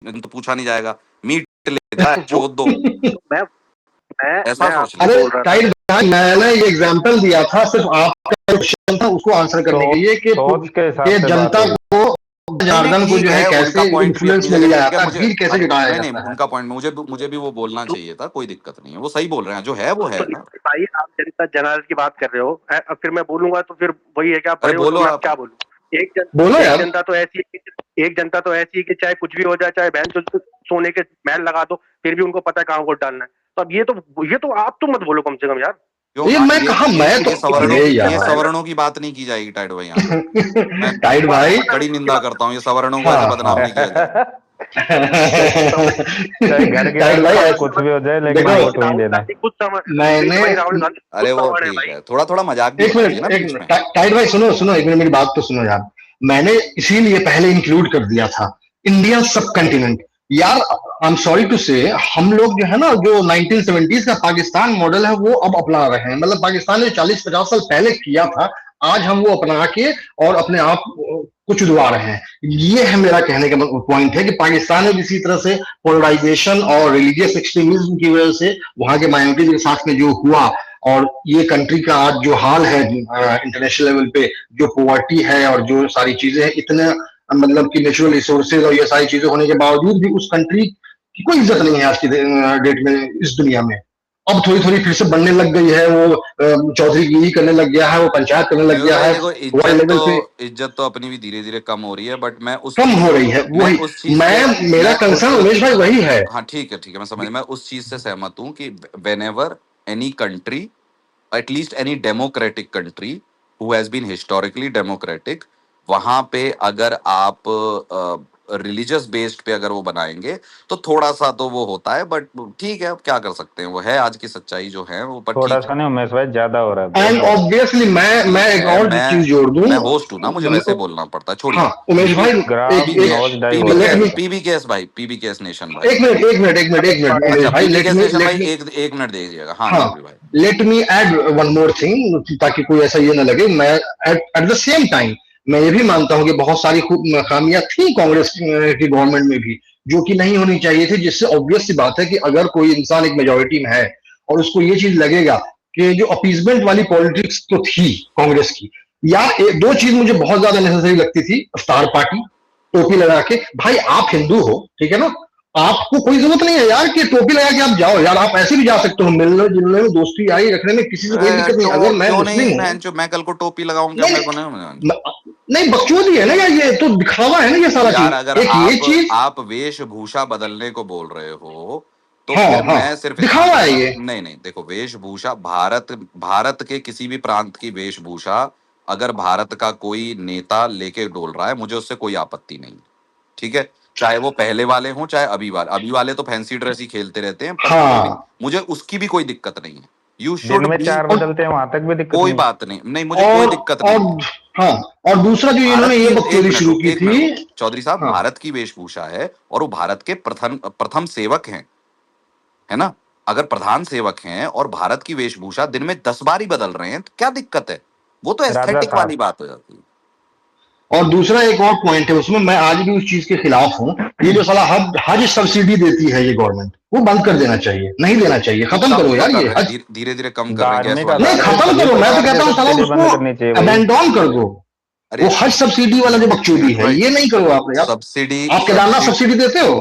तो पूछा नहीं जाएगा, मीट ले जाए चोद दो, मैं ऐसा मैं सोच आपको ले। अरे बोल रहा था टाइट भाई, मैंने ये एग्जांपल दिया था सिर्फ आपका क्वेश्चन था उसको आंसर करने के लिए कि सोच के हिसाब ये से बात जनता हुई। को, जनार्दन को ठीक जो है है, कैसे उनका पॉइंट भी इन्फ्लुएंस अपनी में जगह लिया ठीक है, जाता है, मुझे भीड़ कैसे जुटाया नहीं जाता है। उनका पॉइंट मुझे भी वो बोलना चाहिए था, कोई दिक्कत नहीं है, वो सही बोल रहे हैं, जो है वो है ना। भाई आप जनता जनार्दन की बात कर रहे हो, अब फिर मैं बोलूंगा तो फिर वही है कि आप अरे बड़े हो, बोलो तो मैं आप। क्या बोलूं। बोलो एक यार। जनता तो ऐसी है एक जनता तो ऐसी है कि चाहे कुछ भी हो जाए, चाहे बहन तो सोने के महल लगा दो, फिर भी उनको पता है कहाँ वोट डालना है। तो अब ये तो आप तो मत बोलो कम से कम यार। क्यों ये मैं कहा, मैं तो ये सवर्णों की बात नहीं की जाएगी टाइड भाई यहाँ पे। मैं टाइट भाई कड़ी निंदा करता हूँ, ये सवर्णों को हाँ, ऐसे बदनाम नहीं किया जाए। चाहे घर के टाइट भाई आसपास कुछ भी हो जाए, लेकिन देखो, वोट नहीं देना। मैंने राहुल गांधी अरे वो ठीक है, थोड़ा मजाक भी एक होना मिनट चाहिए ना एक बीच मिनट में। टाइट भाई सुनो एक मिनट, मेरी बात तो सुनो यार। मैंने इसीलिए पहले इंक्लूड कर दिया था इंडियन सब कंटिनेंट। यार आई एम सॉरी टू से, हम लोग जो है ना, जो 1970s का पाकिस्तान मॉडल है वो अब अपना रहे हैं। मतलब पाकिस्तान ने 40-50 साल पहले किया था, आज हम वो अपना के और अपने आप को चुदवा रहे हैं। ये है मेरा कहने का पॉइंट है कि पाकिस्तान में इसी तरह से पोलराइजेशन और रिलीजियस एक्सट्रीमिज्म की वजह से वहां के माइनॉरिटीज के साथ में जो हुआ, और ये कंट्री का आज जो हाल है इंटरनेशनल लेवल पे, जो पॉवर्टी है और जो सारी चीजें हैं, इतने मतलब कि नेचुरल रिसोर्सेज और ये सारी चीजें होने के बावजूद भी उस कंट्री की कोई इज्जत नहीं है आज की डेट में इस दुनिया में। अब थोड़ी थोड़ी फिर से बनने लग गई है, वो चौधरीगिरी करने लग गया है, वो पंचायत करने लग गया है, देखो वर्ल्ड लेवल पे इज्जत तो अपनी भी धीरे धीरे कम हो रही है, बट मैं उस कम चीज हो रही है। वही मेरा कंसर्न उमेश भाई वही है। हाँ ठीक है मैं समझ, मैं उस चीज से सहमत हूँ कि when ever any country, at least any democratic country who has been historically democratic, वहां पे अगर आप रिलीजियस बेस्ड पे अगर वो बनाएंगे तो थोड़ा सा तो वो होता है, बट ठीक है, अब क्या कर सकते हैं, वो है आज की सच्चाई जो है वो। पर थोड़ा सा नहीं उमेश भाई, ज्यादा हो रहा है। एंड ऑब्वियसली मैं एक और चीज जोड़ दूं, मैं होस्ट हूँ ना, मुझे वैसे बोलना पड़ता है, छोड़िए। हाँ उमेश भाई, पीबीकेएस भाई, पीबीकेएस नेशन भाई, एक मिनट उमेश भाई, एक मिनट दीजिएगा। हाँ, let me add one more thing, ताकि कोई ऐसा ये ना लगे। मैं एट द सेम टाइम मैं ये भी मानता हूँ कि बहुत सारी खामियां थी कांग्रेस की गवर्नमेंट में भी, जो कि नहीं होनी चाहिए थी। जिससे ऑब्वियस सी बात है कि अगर कोई इंसान एक मेजोरिटी में है और उसको ये चीज लगेगा कि जो अपीजमेंट वाली पॉलिटिक्स तो थी कांग्रेस की, या दो चीज मुझे बहुत ज्यादा नेसेसरी लगती थी। स्टार पार्टी, टोपी लगा के, भाई आप हिंदू हो, ठीक है ना, आपको कोई जरूरत नहीं है यार कि टोपी लगा के आप जाओ यार, आप ऐसे भी जा सकते हो, मिलने जुलने में, दोस्ती यारी रखने में किसी से कोई दिक्कत नहीं। अगर मैं मुस्लिम हूँ, मैं कल को टोपी लगाऊंगा, नहीं बकचोदी है ना यार, ये तो दिखावा है ना ये सारा चीज। अगर ये चीज आप वेशभूषा बदलने को बोल रहे हो तो हाँ, फिर हाँ, मैं सिर्फ दिखावा है ये। नहीं देखो, वेशभूषा भारत के किसी भी प्रांत की वेशभूषा अगर भारत का कोई नेता लेके डोल रहा है, मुझे उससे कोई आपत्ति नहीं, ठीक है, चाहे वो पहले वाले हों चाहे अभी वाले तो फैंसी ड्रेस ही खेलते रहते हैं, पर हाँ, मुझे उसकी भी कोई दिक्कत नहीं है। यू दिन शुड में 4 बदलते हैं, वहां तक भी दिक्कत कोई नहीं। बात नहीं, मुझे कोई दिक्कत नहीं। हाँ, और दूसरा जो इन्होंने ये बकचोदी शुरू की थी, चौधरी साहब, हाँ, भारत की वेशभूषा है और वो भारत के प्रथम सेवक हैं, है ना। अगर प्रधान सेवक हैं और भारत की वेशभूषा दिन में 10 बार ही बदल रहे हैं तो क्या दिक्कत है, वो तो एस्थेटिक वाली बात हो जाती है। और दूसरा एक और पॉइंट है उसमें, मैं आज भी उस चीज के खिलाफ हूँ। ये जो साला हज सब्सिडी देती है ये गवर्नमेंट, वो बंद कर देना चाहिए, नहीं देना चाहिए, खत्म करो यार ये हज। धीरे धीरे कम कर रहे हैं, नहीं खत्म करो, मैं तो कहता हूँ साला उसको अबैंडन कर दो। वो हज सब्सिडी वाला जो बकचोदी है ये नहीं करो आप यार। सब्सिडी, आप केदारनाथ सब्सिडी देते हो,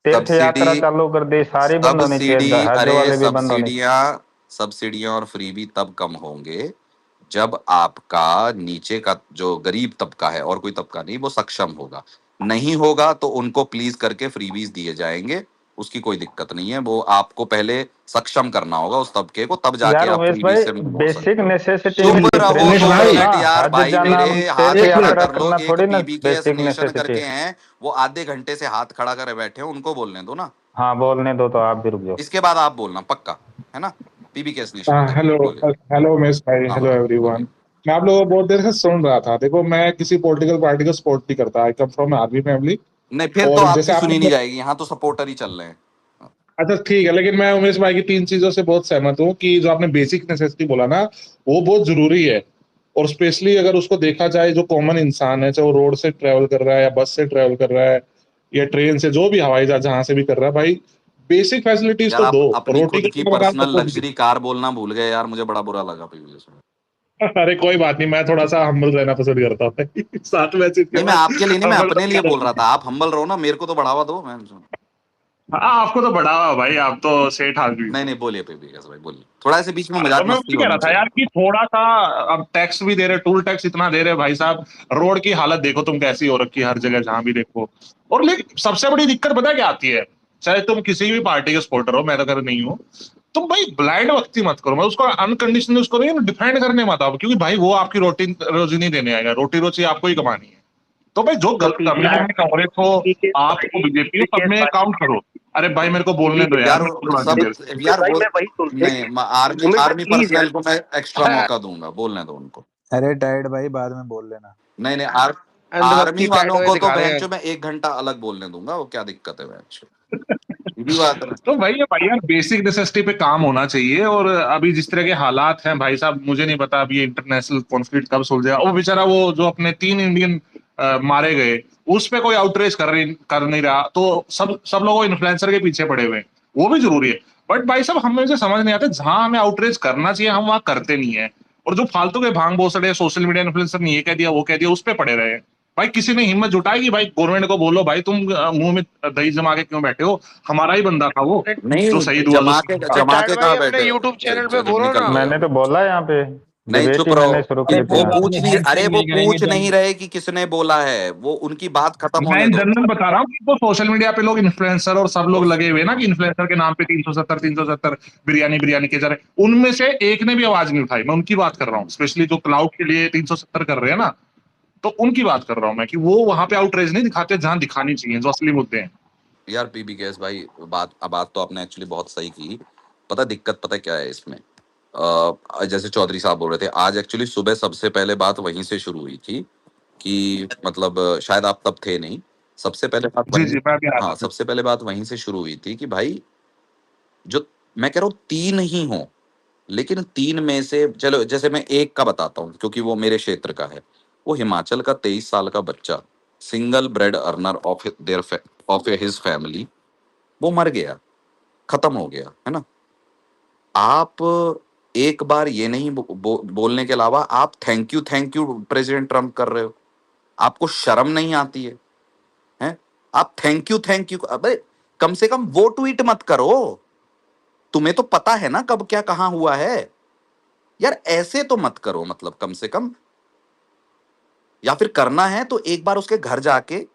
तीर्थ यात्रा चालू कर दे, सारी बंद होनी चाहिए, हज वाले भी बंद होने चाहिए। सब्सिडियां और फ्रीबी तब कम होंगे जब आपका नीचे का जो गरीब तबका है, और कोई तबका नहीं, वो सक्षम होगा। नहीं होगा तो उनको प्लीज करके फ्रीबीज दिए जाएंगे, उसकी कोई दिक्कत नहीं है। वो आपको पहले सक्षम करना होगा उस तबके को, तब जाके आप फ्रीबीज से बेसिक नेसेसिटी चुप रहो यार भाई, मेरे हाथ खड़ा कर लो। थोड़ी ना बेसिक नेशन करके हैं, वो आधे घंटे से हाथ खड़ा कर बैठे हैं, उनको बोलने दो ना। हाँ बोलने दो, तो आप भी रुक जाओ, इसके बाद आप बोलना पक्का, है ना। PBKS nation. हेलो मिस भाई, हेलो एवरीवन। मैं आप लोगों को बहुत देर से सुन रहा था। देखो, मैं किसी पॉलिटिकल पार्टी को सपोर्ट नहीं करता। आई कम फ्रॉम आर्मी फैमिली। नहीं, फिर तो आपकी सुनी नहीं जाएगी, यहाँ तो सपोर्टर ही चल रहे हैं। अच्छा ठीक है, लेकिन मैं उमेश भाई की 3 चीजों से बहुत सहमत हूँ कि जो आपने बेसिक नेसेसिटी बोला ना, वो बहुत जरूरी है। और स्पेशली अगर उसको देखा जाए, जो कॉमन इंसान है, चाहे वो रोड से ट्रेवल कर रहा है या बस से ट्रेवल कर रहा है या ट्रेन से, जो भी हवाई जहाज जहां से भी कर रहा है भाई, बेसिक फैसिलिटीज यार तो आप दो। अपनी रोटी खुद का की तो बता पर्सनल दो। लग्जरी कार बोलना भूल गए यार, मुझे बड़ा बुरा लगा पीयूष में। अरे कोई बात नहीं, मैं थोड़ा सा हम्बल रहना पसंद करता हूँ भाई। साथ में चीज के नहीं मैं बाद आपके लिए नहीं, मैं हम्बल अपने लिए बोल रहा तो। था। आप हम्बल रहो ना, मेरे को तो बढ़ावा दो। मैं हाँ, आपको तो बढ़ावा भाई, आप तो सेठ आदमी नहीं हो। नहीं, बोलिए पीयूष भाई, बोलिए। थोड़ा ऐसे बीच में तो मजाक मैं मस्ती वही कह रहा होनी था चाहिए। यार कि थोड़ा सा, अब टैक्स भी दे रहे, टूल टैक्स इतना दे रहे भाई साहब। रोड की हालत देखो तुम कैसी हो रखी है हर जगह जहां भी देखो। और लेकिन सबसे बड़ी दिक्कत पता है क्या आती है, चाहे तुम किसी भी पार्टी के सपोर्टर हो, मैं तो कर नहीं हूँ, तुम भाई ब्लाइंड भक्ति मत करो। मैं उसको अनकंडीशनली उसको नहीं डिफेंड करने मत आओ, क्योंकि भाई वो आपकी रोटी रोजी नहीं देने आएगा, रोटी रोजी आपको ही कमानी है। तो भाई जो तो गलत कर रहे हैं, कांग्रेस हो, पीके आप हो, भाई बीजेपी हो, सब पीके में भाई काउंट करो। अरे भाई मेरे को बोलने दो पीके यार, यार मैं थोड़ा सी सब देर। यार भाई वो मैं वही सुन नहीं, आर्मी उमेश भाई आर्मी प्लीज यार। पर्सनल को मैं एक्स्ट्रा मौका दूंगा, बोलने दो उनको। अरे टाइड भाई बाद में बोल लेना। नहीं नहीं, अंधभक्ति आर्मी टाइड वालों हुए को तो दिखा रहे हैं। बेंचो में 1 घंटा अलग बोलने दूंगा, वो क्या दिक्कत है बेंचो, सीधी बात है। तो भाई यार बेसिक नेसेसिटी पे काम होना चाहिए। और अभी जिस तरह के हालात हैं भाई साहब, मुझे नहीं पता अभी इंटरनेशनल कॉन्फ्लिक्ट कब सुलझेगा। वो बेचारा वो जो अपने 3 इंडियन मारे गए, उस पे कोई आउटरीच कर नहीं रहा, तो सब लोग इन्फ्लुएंसर के पीछे पड़े हुए हैं। वो भी जरूरी है, बट भाई साहब हमें से समझ नहीं आता, जहां हमें आउटरीच करना चाहिए हम वहां करते नहीं है। और जो फालतू के भांग भोसड़े सोशल मीडिया इन्फ्लुएंसर ने ये कह दिया वो कह दिया, उस पे पड़े रहे। भाई किसी ने हिम्मत जुटाएगी भाई गवर्नमेंट को बोलो भाई तुम मुंह में दही जमा के क्यों बैठे हो, हमारा ही बंदा था वो जो नहीं, शहीद हुआ, जो जमा टाइड के भाई कहाँ अपने बैठे हो? यूट्यूब चैनल पे बोलो निकल ना। लो मैंने यहाँ। तो बोला यहाँ पे, नहीं डिबेट चुप ही रहो। मैंने शुरू अरे करी थी वो कोई यहाँ बात पे। पूछ नहीं, नहीं, हेड अरे शेक वो नहीं करेंगे पूछ जब। नहीं रहे कि किसने बोला है, वो उनकी बात खत्म मैं होने इन दो। जनरल बता रहा हूँ कि वो सोशल मीडिया पे लोग इन्फ्लुएंसर और सब लोग उस लगे हुए हैं ना, कि इन्फ्लुएंसर के नाम पे 370 बिरयानी बिरयानी के जा रहे, उनमें से एक ने भी आवाज नहीं उठाई। मैं उनकी बात कर रहा हूँ, स्पेशली जो क्लाउड के लिए 370 कर रहे हैं ना, तो उनकी बात कर रहा हूँ मैं, कि वो वहां पे आउटरीच नहीं दिखाते जहां दिखानी चाहिए, जो असली मुद्दे हैं। यार पीबी गैस भाई, बात तो आपने एक्चुअली बहुत सही की। पता दिक्कत पता क्या है इसमें? जैसे चौधरी साहब बोल रहे थे, आज एक्चुअली सुबह सबसे पहले बात वहीं से शुरू हुई थी कि मतलब शायद आप तब थे नहीं। सबसे पहले बात जी वहीं, जी, मैं भी आ हाँ रहा सबसे पहले बात वहीं से शुरू हुई थी कि भाई जो मैं कह रहा हूँ 3 ही हो, लेकिन 3 में से चलो जैसे मैं एक का बताता हूँ क्योंकि वो मेरे क्षेत्र का है। वो हिमाचल का 23 साल का बच्चा, single bread earner of his family, वो मर गया, खत्म हो गया, है ना? आप एक बार ये नहीं बोलने के अलावा आप थैंक यू प्रेसिडेंट ट्रम्प कर रहे हो। आपको शर्म नहीं आती है? हैं? आप थैंक यू, अबे कम से कम वो ट्वीट मत करो। तुम्हें तो पता है ना कब क्या कहां हुआ है। यार ऐसे तो मत करो, मतलब कम से कम, या फिर करना है तो एक बार उसके घर जाके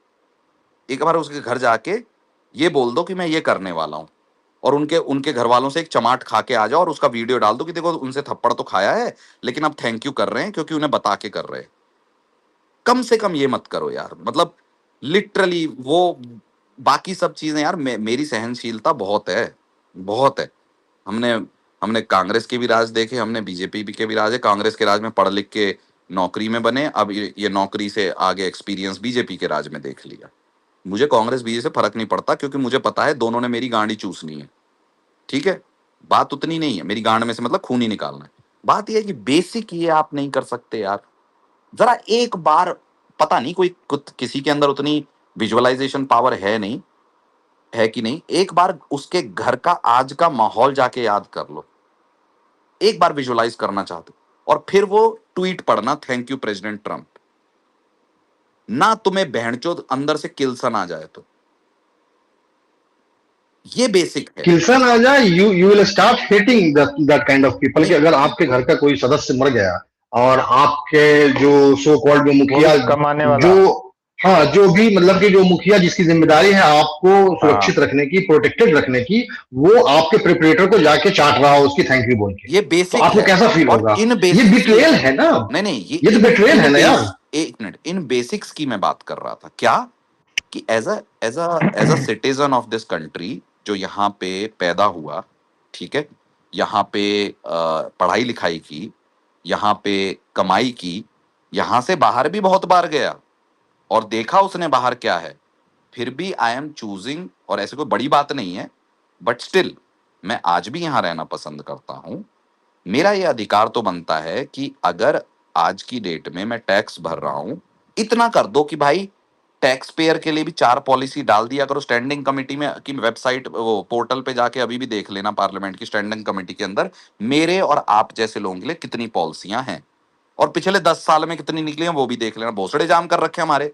ये बोल दो कि मैं ये करने वाला हूं, और उनके उनके घर वालों से एक चमाट खा के आ जाओ और उसका वीडियो डाल दो कि देखो उनसे थप्पड़ तो खाया है, लेकिन अब थैंक यू कर रहे हैं क्योंकि उन्हें बता के कर रहे हैं। कम से कम ये मत करो यार, मतलब लिटरली वो बाकी सब चीजें यार, मेरी सहनशीलता बहुत है, बहुत है। हमने हमने कांग्रेस के भी राज देखे, हमने बीजेपी के भी राज है। कांग्रेस के राज में पढ़ लिख के नौकरी में बने, अब ये नौकरी से आगे एक्सपीरियंस बीजेपी के राज में देख लिया। मुझे कांग्रेस बीजेपी से फर्क नहीं पड़ता क्योंकि मुझे पता है दोनों ने मेरी गांडी चूसनी है। ठीक है, बात उतनी नहीं है, मेरी गांड में से मतलब खून ही निकालना है। बात यह है कि बेसिक ये आप नहीं कर सकते यार। जरा एक बार, पता नहीं कोई किसी के अंदर उतनी विजुअलाइजेशन पावर है नहीं, है कि नहीं, एक बार उसके घर का आज का माहौल जाके याद कर लो, एक बार विजुअलाइज करना चाहते हो, और फिर वो ट्वीट पढ़ना थैंक यू प्रेसिडेंट ट्रम्प, ना तुम्हें बहनचोद अंदर से किल्सन आ जाए तो। ये बेसिक है। किल्सन आ जाए, you will start hating that kind of people, कि नहीं अगर आपके घर का कोई सदस्य मर गया और आपके जो सो कॉल्ड जो वो भी मुखिया, कमाने जो वाला। हाँ जो भी मतलब कि जो मुखिया जिसकी जिम्मेदारी है आपको सुरक्षित हाँ, रखने की, प्रोटेक्टेड रखने की, वो आपके प्रिपरेटर को जाके चाट रहा हो उसकी थैंक यू बोल के, ये तो बेसिक आपको है। कैसा फील और होगा? इन ये बेसिक्स की, बिट्रेयल है ना, नहीं ये तो बिट्रेयल है ना यार। एक मिनट, इन बेसिक्स की मैं बात कर रहा था क्या, कि as a citizen of this country जो यहाँ पे पैदा हुआ, ठीक है, यहाँ पे पढ़ाई लिखाई की, यहाँ पे कमाई की, यहाँ से बाहर भी बहुत बार गया और देखा उसने बाहर क्या है, फिर भी आई एम चूजिंग, और ऐसे कोई बड़ी बात नहीं है, बट स्टिल मैं आज भी यहाँ रहना पसंद करता हूँ। मेरा ये अधिकार तो बनता है कि अगर आज की डेट में मैं टैक्स भर रहा हूं, इतना कर दो कि भाई टैक्स पेयर के लिए भी 4 पॉलिसी डाल दिया करो स्टैंडिंग कमेटी में की वेबसाइट वो पोर्टल पे जाके अभी भी देख लेना पार्लियामेंट की स्टैंडिंग कमेटी के अंदर मेरे और आप जैसे लोगों के लिए कितनी पॉलिसियां हैं और पिछले 10 साल में कितनी निकली हैं वो भी देख लेना। भोसड़े जाम कर रखे हमारे।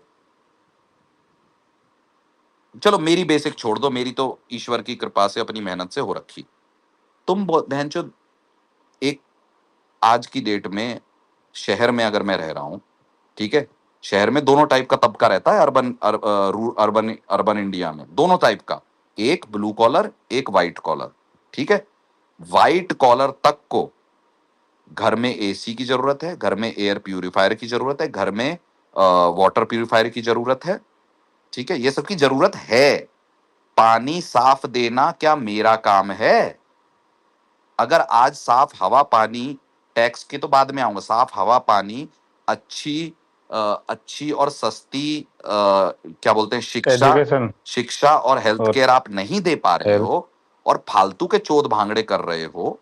चलो मेरी बेसिक छोड़ दो, मेरी तो ईश्वर की कृपा से अपनी मेहनत से हो रखी। तुम बहनचो एक आज की डेट में शहर में अगर मैं रह रहा हूं, ठीक है, शहर में दोनों टाइप का तबका रहता है, अर्बन अर्बन इंडिया में दोनों टाइप का, एक ब्लू कॉलर एक वाइट कॉलर, ठीक है। वाइट कॉलर तक को घर में एसी की जरूरत है, घर में एयर प्यूरिफायर की जरूरत है, घर में वाटर प्यूरिफायर की जरूरत है, ठीक है, ये सब की जरूरत है। पानी साफ देना क्या मेरा काम है? अगर आज साफ हवा पानी, टैक्स के तो बाद में आऊंगा, साफ हवा पानी, अच्छी और सस्ती क्या बोलते हैं एजुकेशन शिक्षा और हेल्थ और केयर आप नहीं दे पा रहे हेल्थ हो और फालतू के चोद भांगड़े कर रहे हो,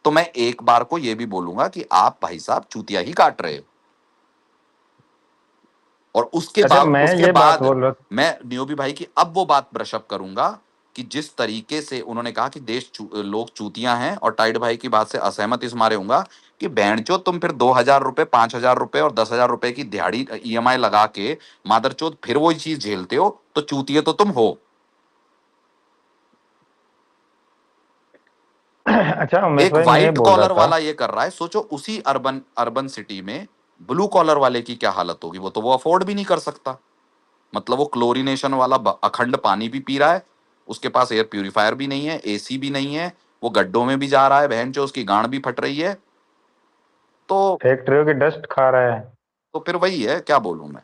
तो मैं एक बार को ये भी बोलूंगा कि आप भाई साहब चूतिया ही काट रहे हो। और उसके अच्छा, बाद मैं उसके ये बात बाद बोल रहा मैं नियोबी भाई की अब वो बात ब्रशअप करूंगा कि जिस तरीके से उन्होंने कहा कि लोग चूतियां हैं, और टाइड भाई की बात से असहमत इस मारे होऊंगा कि बैंडचोद तुम फिर 2,000 रुपए 5,000 रुपए और 10,000 रुपए की दिहाड़ी ईएमआई लगा के मादरचोद फिर वही चीज झेलते हो, तो चूतिये तो तुम हो। अच्छा उमेश एक भाई, मैं ये व्हाइट बोल रहा कॉलर था। वाला ये कर रहा है, सोचो उसी अर्बन अर्बन सिटी में ब्लू कॉलर वाले की क्या हालत होगी। वो तो वो अफोर्ड भी नहीं कर सकता, मतलब वो क्लोरीनेशन वाला अखंड पानी भी पी रहा है, उसके पास एयर प्यूरिफायर भी नहीं है, एसी भी नहीं है, वो गड्ढों में भी जा रहा है, बहन जो उसकी गांड भी फट रही है। तो फैक्ट्रियों की डस्ट खा रहा है। तो फिर वही है, क्या बोलूं मैं।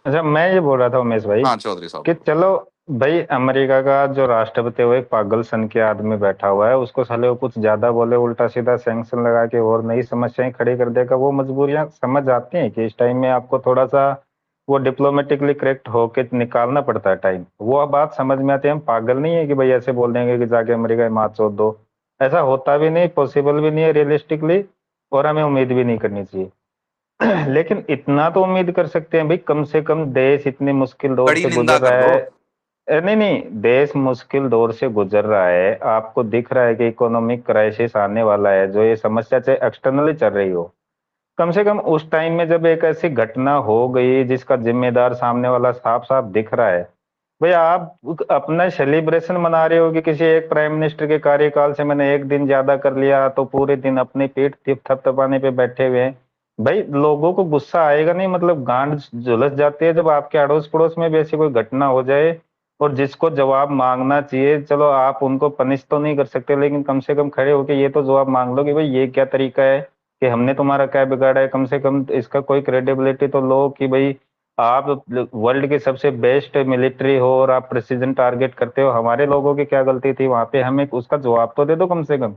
अच्छा, मैं ये बोल रहा था उमेश भाई हाँ चौधरी साहब कि बोलो। चलो भाई, अमेरिका का जो राष्ट्रपति है वो एक पागल सन के आदमी बैठा हुआ है, उसको साले वो कुछ ज्यादा बोले उल्टा सीधा सैंक्शन लगा के और नई समस्याएं खड़ी कर देगा। वो मजबूरियां समझ आती हैं कि इस टाइम में आपको थोड़ा सा वो डिप्लोमेटिकली करेक्ट होके निकालना पड़ता है टाइम। वो बात समझ में आती है, हम पागल नहीं है कि भाई ऐसे बोल देंगे कि जाके अमेरिका में मार चोद दो। ऐसा होता भी नहीं, पॉसिबल भी नहीं है रियलिस्टिकली, और हमें उम्मीद भी नहीं करनी चाहिए। लेकिन इतना तो उम्मीद कर सकते हैं भाई, कम से कम देश इतने मुश्किल दौर कड़ी से निंदा गुजर कर रहा दो। है। नहीं नहीं, देश मुश्किल दौर से गुजर रहा है, आपको दिख रहा है कि इकोनॉमिक क्राइसिस आने वाला है, जो ये समस्या चाहे एक्सटर्नली चल रही हो, कम से कम उस टाइम में जब एक ऐसी घटना हो गई जिसका जिम्मेदार सामने वाला साफ साफ दिख रहा है, भाई आप अपना सेलिब्रेशन मना रहे हो कि किसी एक प्राइम मिनिस्टर के कार्यकाल से मैंने एक दिन ज्यादा कर लिया, तो पूरे दिन अपनी पीठ थपथपाने पे बैठे हुए हैं। भाई लोगों को गुस्सा आएगा नहीं, मतलब गांड झुलस जाती है जब आपके अड़ोस पड़ोस में भी ऐसी कोई घटना हो जाए और जिसको जवाब मांगना चाहिए। चलो आप उनको पनिश तो नहीं कर सकते, लेकिन कम से कम खड़े होके ये तो जवाब मांग लो कि भाई ये क्या तरीका है, कि हमने तुम्हारा क्या बिगाड़ा है। कम से कम इसका कोई क्रेडिबिलिटी तो लो कि भाई आप वर्ल्ड की सबसे बेस्ट मिलिट्री हो और आप प्रिसीजन टारगेट करते हो, हमारे लोगों की क्या गलती थी वहां पे, हमें उसका जवाब तो दे दो कम से कम।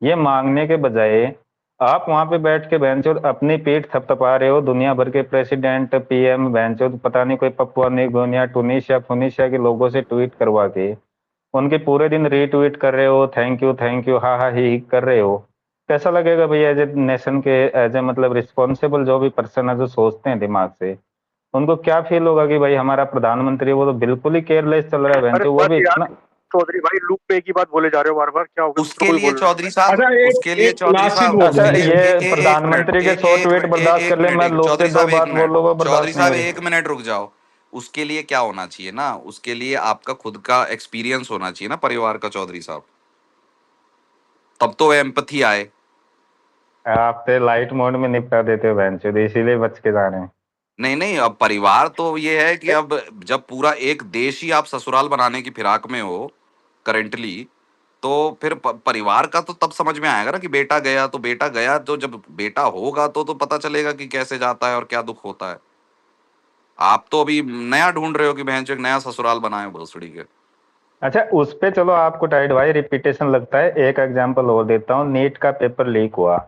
ये मांगने के बजाय आप वहां पे बैठ के बहनचोद अपनी पीठ थपथपा रहे हो। दुनिया भर के प्रेसिडेंट पीएम बहनचोद पता नहीं कोई पपुआ न्यू गिनिया टूनिशिया फुनिशिया के लोगों से ट्वीट करवा के उनके पूरे दिन रीट्वीट कर रहे हो, थैंक यू हा हा ही कर रहे हो। कैसा लगेगा भैया एज ए नेशन के, एज ए मतलब रिस्पॉन्सिबल जो भी पर्सन है जो सोचते हैं दिमाग से, उनको क्या फील होगा कि भाई हमारा प्रधानमंत्री वो तो बिल्कुल ही केयरलेस चल रहा है अरे बहनचोद, वो बस भी यार इतना। चौधरी भाई, लूप पे एक ही बात बोले जा रहे हो बार बार, क्या हो गया, कुछ तो उसके कोई लिए बोल रहा है। चौधरी साहब, अच्छा, उसके लिए एक चौधरी लास्ट चीज साहब, बोल अच्छा, दूं मैं। ये एक मिनट, प्रधानमंत्री के 100 ट्वीट बर्दाश्त एक कर ले, मैं मिनट, लोग के चौधरी दो साहब एक बात मिनट, बोलो वो चौधरी बर्दाश्त नहीं हो साहब रही। एक मिनट रुक जाओ। उसके लिए क्या होना चाहिए ना, उसके लिए आपका खुद का एक्सपीरियंस होना चाहिए ना परिवार का, चौधरी साहब, तब तो एम्पथी आए। आप तो लाइट मोड में निपटा देते हो बहनचोद, इसीलिए बच के जा रहे हैं। नहीं नहीं, अब परिवार तो ये है कि अब जब पूरा एक देश ही आप ससुराल बनाने की फिराक में हो करेंटली, तो फिर परिवार का तो तब समझ में आएगा ना कि बेटा गया तो बेटा गया, तो जब बेटा होगा तो पता चलेगा कि कैसे जाता है और क्या दुख होता है। आप तो अभी नया ढूंढ रहे हो कि बहन चो एक नया ससुराल बनाए भोसड़ी के। अच्छा, उस पे चलो आपको टाइड भाई रिपीटेशन लगता है, एक एग्जांपल और देता हूँ। नीट का पेपर लीक हुआ,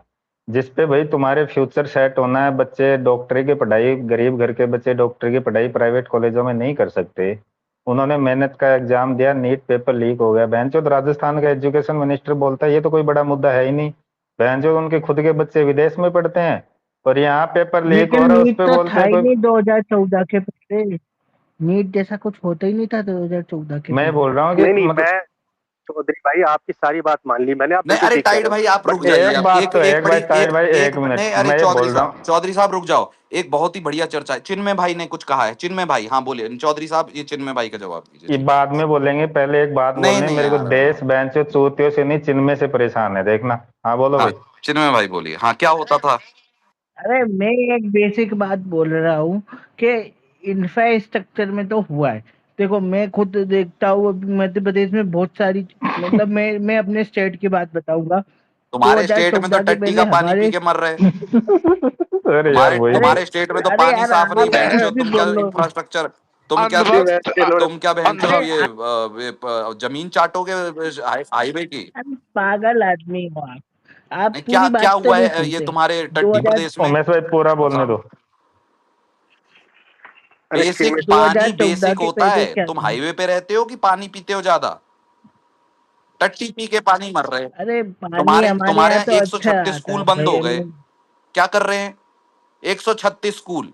जिसपे भाई तुम्हारे फ्यूचर सेट होना है, बच्चे डॉक्टरी की पढ़ाई, गरीब घर के बच्चे डॉक्टरी की पढ़ाई प्राइवेट कॉलेजों में नहीं कर सकते। उन्होंने मेहनत का एग्जाम दिया, नीट पेपर लीक हो गया। बहनचोद राजस्थान का एजुकेशन मिनिस्टर बोलता है ये तो कोई बड़ा मुद्दा है ही नहीं, बहनचोद उनके खुद के बच्चे विदेश में पढ़ते हैं और यहाँ पेपर लीक हो लेकिन रहा है, उस नीट पे तो बोलते था हैं ही कोई। नहीं 2014 के पहले। नीट जैसा कुछ होता ही नहीं था 2014 के मैं बाद। बोल रहा हूँ कि नहीं नहीं, मतलब मैं चौधरी भाई आपकी सारी बात मान ली मैंने, आप नहीं, बिल्कुल अरे ठीक कह टाइड रहे हो, भाई आप बट रुक मेरा जाइए। एक अब बात तो एक एक बड़ी भाई टाइड भाई एक एक मिनट नहीं, अरे मैं ये बोल रहा हूँ। चौधरी साहब रुक जाओ। एक बहुत ही बढ़िया चर्चा है। चिन्मय भाई ने कुछ कहा है। चिन्मय भाई, हाँ बोलिए चौधरी साहब, ये चिन्मय भाई का जवाब दीजिए ये जी। बाद में बोलेंगे, पहले एक बात नहीं बोलनी, नहीं मेरे को यार, देश बेंचो चूतियों से नहीं चिन्मय से परेशान है, देखना। हाँ बोलो हाँ भाई। चिन्मय भाई बोलिए, हाँ क्या होता था। अरे मैं एक बेसिक बात बोल रहा हूँ कि इंफ्रास्ट्रक्चर में तो हुआ है। देखो मैं खुद देखता हूँ अभी मध्य प्रदेश में बहुत सारी, मतलब मैं अपने स्टेट की बात बताऊंगा। तुम्हारे स्टेट में तो 2014 के टट्टी पहले का पानी पी हमारे, के मर रहे। अरे यार तुम्हारे वही अरे तो। तुम्हारे स्टेट में तो अरे पानी यार साफ नहीं, आप बहन चो। अभी तुम क्या बोलो। इंफ्रास्ट्रक्चर, तुम क्या जी वैसे इन्होंने तुम क्या बहन चो अरे ये जमीन चाटोगे हाईवे की। अरे पागल आदमी हो आप नहीं, क्या पूरी क्या बात तो हुआ नहीं है ये सुनते। तुम्हारे टट्टी 2000 प्रदेश में। उमेश भाई पूरा बोलने दो। अरे बेसिक चिन्मय, पानी 2014 बेसिक के होता पहले है। क्या तुम था? हाईवे पे रहते हो कि पानी पीते हो ज्यादा। टट्टी पी के पानी मर रहे। अरे पानी तुम्हारे हमारे तुम्हारे यहाँ यहाँ तो अच्छा 136 आता स्कूल है बंद हो भाई। गए। क्या कर रहे हैं 136 स्कूल।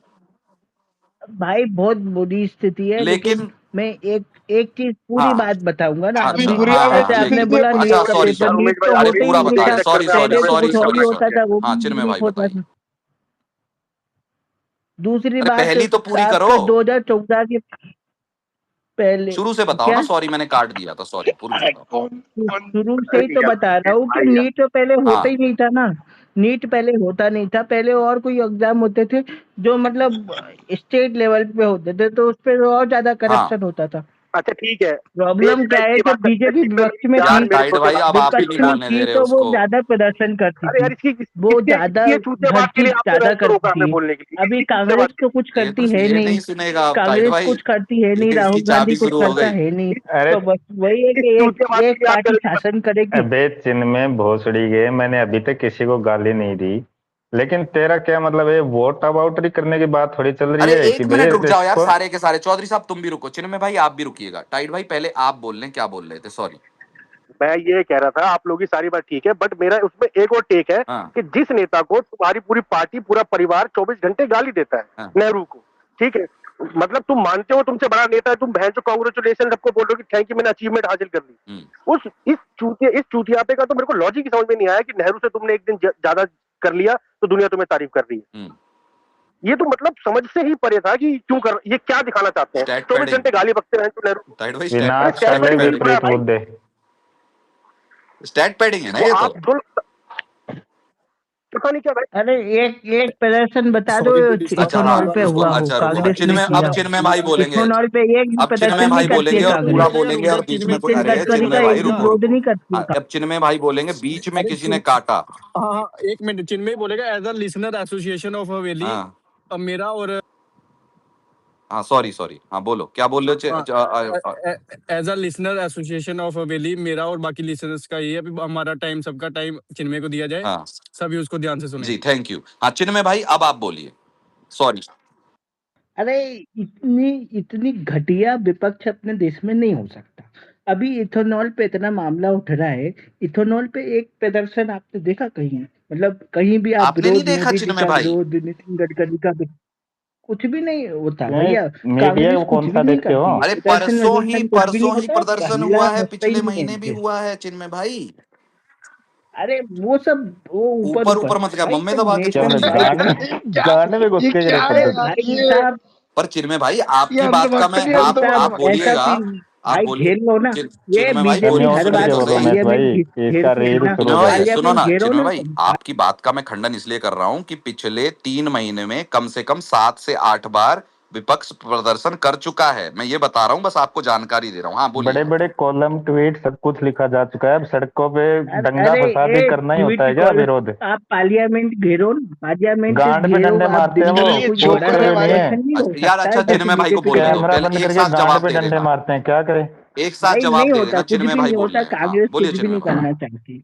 भाई बहुत बुरी स्थिति है, लेकिन लेकिन मैं एक एक चीज पूरी हाँ, बात बताऊंगा ना अच्छा अभी। हाँ हाँ जैसे आपने लेकिन बोला अच्छा नीट का sorry paper sorry, Umesh leak भाई तो अरे आप होते ही पूरा नहीं इसी के था। बताइए, चक्कर सॉरी में आप सॉरी पहले तो सॉरी कुछ और ही सॉरी होता सॉरी। था, वो हाँ भी चिन्मय भाई लीक होता बताइए। था। दूसरी अरे बात, पहली तो पूरी करो। आपका 2014 के पहले शुरू से बताओ ना, क्या, सॉरी मैंने काट दिया था, सॉरी पूरी से बताओ। शुरू से ही अरे तो यार बता रहा हूँ कि भाई नीट तो पहले होता हाँ ही नहीं था ना। नीट पहले होता नहीं था, पहले और कोई एग्जाम होते थे जो मतलब स्टेट लेवल पे होते थे, तो उस पर और ज्यादा हाँ करप्शन होता था। अच्छा ठीक है, प्रॉब्लम क्या बेसमेंट है, की जब बात करते हैं, बीजेपी चिन्मय विपक्ष में भाई थी, यार यार मेरे टाइड छोटे भाई, भाई, अब आप ही नहीं विपक्ष में बोलने दे थी, रहे तो वो उसको। ज्यादा प्रदर्शन करती अरे थी, यार इसकी वो कितने ज्यादा ये चूतिया हर बात के लिए चीज आपने ज्यादा बहन को रोका करती हमें थी। बोलने के लिए, अभी ये चूतिया कांग्रेस बात तो कुछ ये तो करती है ये नहीं, नहीं सुनेगा अब टाइड कांग्रेस भाई। कुछ करती है नहीं, इसकी राहुल गांधी चाबी कुछ शुरू हो करता गई। है नहीं। अरे तो बस वही है इस कि चूतिया एक बात के एक लिए आप पार्टी गलत मत। शासन करेगी। अबे चिन्ह में भोसड़ी गए, मैंने अभी तक किसी को गाली नहीं दी। लेकिन तेरा क्या मतलब है, वोट अबाउटरी करने की बात थोड़ी चल रही अरे है कि एक भाई मिनट रुक जाओ यार, इसको। सारे के सारे। चौधरी साहब तुम भी रुको, चिन्मय भाई आप भी रुकिएगा। टाइड भाई पहले आप बोल लें, क्या बोल रहे थे, सॉरी। मैं ये कह रहा था, आप लोगों की सारी बात ठीक है, बट मेरा उसमें एक और टेक है हाँ कि जिस नेता को तुम्हारी पूरी पार्टी पूरा परिवार 24 घंटे गाली देता है, हाँ नेहरू को, ठीक है, मतलब तुम मानते हो तुमसे बड़ा नेता है, तुम बहन चो कांग्रेचुलेशन सबको बोल रहे हो कि थैंक यू मैंने अचीवमेंट हासिल कर ली। हम्म, उस इस चूतियापे का तो मेरे को लॉजिक ही समझ में नहीं आया कि नेहरू से तुमने एक दिन ज्यादा कर लिया तो दुनिया तुम्हें तारीफ कर रही है। हम्म। ये तो मतलब समझ से ही परे था कि क्यों कर, ये क्या दिखाना चाहते हैं, स्टैट 24 पैडिंग, घंटे गाली बकते हैं तो नेहरू को। टाइड भाई स्टैट अरे विनाश स्टैट स्टैट काले पैडिंग नहीं पैडिंग, सुना है विपरीत भाई, बुद्धे। स्टैट पैडिंग है ना वो ये तो। आप जो पता नहीं क्या भाई। अरे एक एक प्रदर्शन बता दो, सॉरी टू डिस्टर्ब अच्छा हाँ इथेनॉल आपका पे रुको, हुआ हो, अच्छा रुको, अब कांग्रेस ने चिन्मय किया अब हो। चिन्मय भाई बोलेंगे। इथेनॉल पे एक भी अब चिन्मय प्रदर्शन भाई नहीं करती है बोलेंगे और पूरा कांग्रेस। बोलेंगे, और बीच में कोई, नितिन अरे गडकरी चिन्मय का भाई एक भी रुको विरोध रुको। नहीं करती है हाँ अब चिन्मय भाई बोलेंगे, बीच में अरे किसी ने काटा। हाँ हाँ, एक मिनट, चिन्मय बोलेगा as a listener association of Haveli. हाँ अब मेरा और हाँ सॉरी सॉरी, हाँ बोलो क्या बोल रहे हो। As a listener association of Haveli, मेरा और बाकी लिसनर्स का ये है, अभी हमारा टाइम, सबका टाइम चिन्मय को दिया जाए, हाँ सभी उसको ध्यान से सुने। जी थैंक यू। हाँ चिन्मय भाई अब आप बोलिए, सॉरी। अरे इतनी इतनी घटिया विपक्ष अपने देश में नहीं हो सकता। अभी इथेनॉल पे इतना मामला उठ रहा है, इथेनॉल पे एक प्रदर्शन आपने देखा कहीं? मतलब कहीं भी आप आपने नहीं विरोध, देखा मोदी जी चिन्मय का भाई। विरोध, नितिन गडकरी का विरोध, कुछ भी नहीं होता नहीं, भैया। मीडिया कांग्रेस कुछ कौन भी सा नहीं देखते हो? करती है, अरे प्रदर्शन वदर्शन कुछ भी नहीं परसों ही होता है, प्रदर्शन हल्ला हुआ है, होता ही पिछले नहीं है महीने भी इनसे। हुआ है चिन्मय भाई। अरे वो सब वो ऊपर ऊपर ऊपर, ऊपर मत क्या, भाई मम्मी जब दबा के क्या छोड़ नेशनल बोले, देंगे। वाइड, गाने में घुस के गिरे अरे थे तुम? भाई साहब, पर चिन्मय भाई आपकी भाई बात का मैं आप साहब ऐसा बोलिएगा। भी, आप भाई बोलिए। घेर लो ना। ये चिन्मय भाई अरे बीजेपी बोलिए, हर म्यूट सुनिए बार करके तो बोलो सही। उमेश भाई, पार्लियामेंट इसका घेरती है रील ना, शुरू हो चिन्मय गया भाई है। सुनो पार्लियामेंट ना, घेरो चिन्मय ना भाई तुम। आपकी बात का मैं खंडन इसलिए कर रहा हूं कि पिछले 3 महीने में कम से कम 7 से 8 बार विपक्ष प्रदर्शन कर चुका है। मैं ये बता रहा हूं, बस आपको जानकारी दे रहा हूं। हाँ बोलिए। बड़े बड़े कॉलम, ट्वीट सब कुछ लिखा जा चुका है। अब सड़कों पे दंगा अरे फसाद ही ये करना ही होता ट्वीट है क्या कॉल, विरोध? आप पार्लियामेंट घेरो ना, पार्लियामेंट गांड पे घेरो डंडे आप, मारते हैं दिल्ली वो, में कोई बड़ा कूदते सा हुए नहीं है। प्रदर्शन नहीं हो अच्छा यार, सकता अच्छा है जैसे चिन्मय भाई को बीजेपी बोलने दो, करेगी? कैमरा पहले बंद एक करके साथ गांड जवाब पे दे डंडे देना। मारते हैं, क्या करें? एक साथ भाई जवाब नहीं दे होता, देना। कुछ चिन्मय भी भाई नहीं बोल होता, रहे हैं, हाँ कांग्रेस बोलिए कुछ भी चिन्मय नहीं भाई। करना चाहती,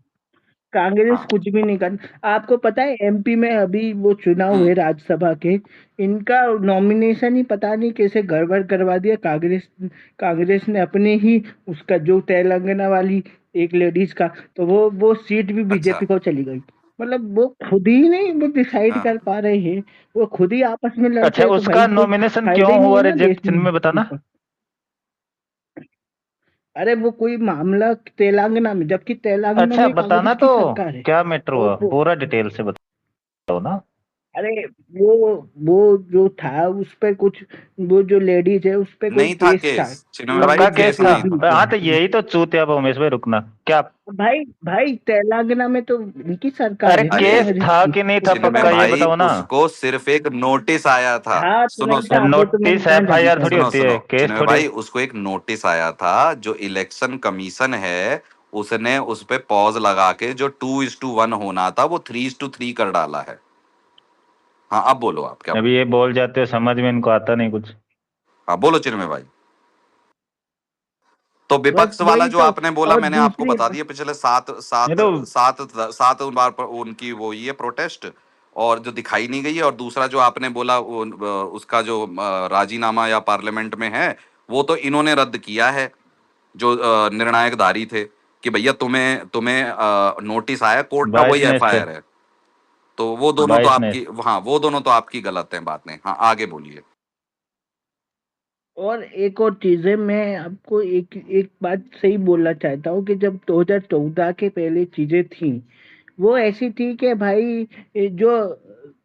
कांग्रेस हाँ कुछ भी नहीं कर। आपको पता है एमपी में अभी वो चुनाव हम्म, हुए राज्यसभा के, इनका नॉमिनेशन ही पता नहीं कैसे गड़बड़ करवा दिया कांग्रेस। कांग्रेस ने अपने ही उसका जो तेलंगाना वाली एक लेडीज का, तो वो सीट भी अच्छा बीजेपी को चली गई। मतलब वो खुद ही नहीं वो डिसाइड हाँ कर पा रहे हैं, वो खुद ही आपस में लड़ते अच्छा, हैं, तो उसका भाई कोई नॉमिनेशन फायदा क्यों ही नहीं हुआ है ना देश रिजेक्ट, में। जिनमें बताना। अरे वो कोई मामला तेलंगाना में, जबकि तेलंगाना अच्छा में बताना कांग्रेस की तो, सरकार है। क्या मैटर और हुआ वो पूरा डिटेल से बताओ ना। अरे वो वो जो था उस पे कुछ, वो जो लेडीज है उस पे कोई नहीं था केस था, केस, चिन्मय कब भाई का वो केस केस था? नहीं बेटी था। हाँ तो है। यही तो चूतिया उमेश भाई, रुकना क्या। भाई भाई तेलंगाना में तो उनकी अरे सरकार है ना, अरे केस कांग्रेस था की। कि नहीं था, उसके चिन्मय पक्का बाद ये भाई, बताओ ना। उसको सिर्फ एक नोटिस आया था। था तो सुनो नहीं सुनो था वो तो मैं नोटिस कहाँ एफआईआर जानता थोड़ी हूँ। सुनो होती सुनो है, केस चिन्मय थोड़ी। भाई, उसको एक नोटिस आया था, जो इलेक्शन कमीशन है उसने उस पे पॉज लगा के जो 2:1 होना था वो 3:3 कर डाला है। हाँ अब बोलो, आप क्या अभी बोलो। ये बोल जाते हो, समझ में इनको आता नहीं कुछ। हाँ बोलो चिन्मय भाई। तो बस विपक्ष वाला वही जो तो। आपने बोला, और मैंने आपको दूसरी बता दिया, पिछले सात ये सात तो सात सात बार पर उनकी वो ये प्रोटेस्ट, और जो दिखाई नहीं गई है। और दूसरा जो आपने बोला उसका जो राजीनामा या पार्लियामेंट में है, वो तो इन्होंने रद्द किया है, जो निर्णायक धारी थे, कि भैया तुम्हें तुम्हें नोटिस आया, कोर्ट का वही 22 ने इस पे, एफआईआर है। तो वो दोनों तो 22 ने। आपकी, हाँ वो दोनों तो आपकी गलत हैं बातें। हाँ आगे बोलिए। और एक और चीज है, मैं आपको एक एक बात सही बोलना चाहता हूँ कि जब 2014 के पहले चीजें थी, वो ऐसी थी कि भाई जो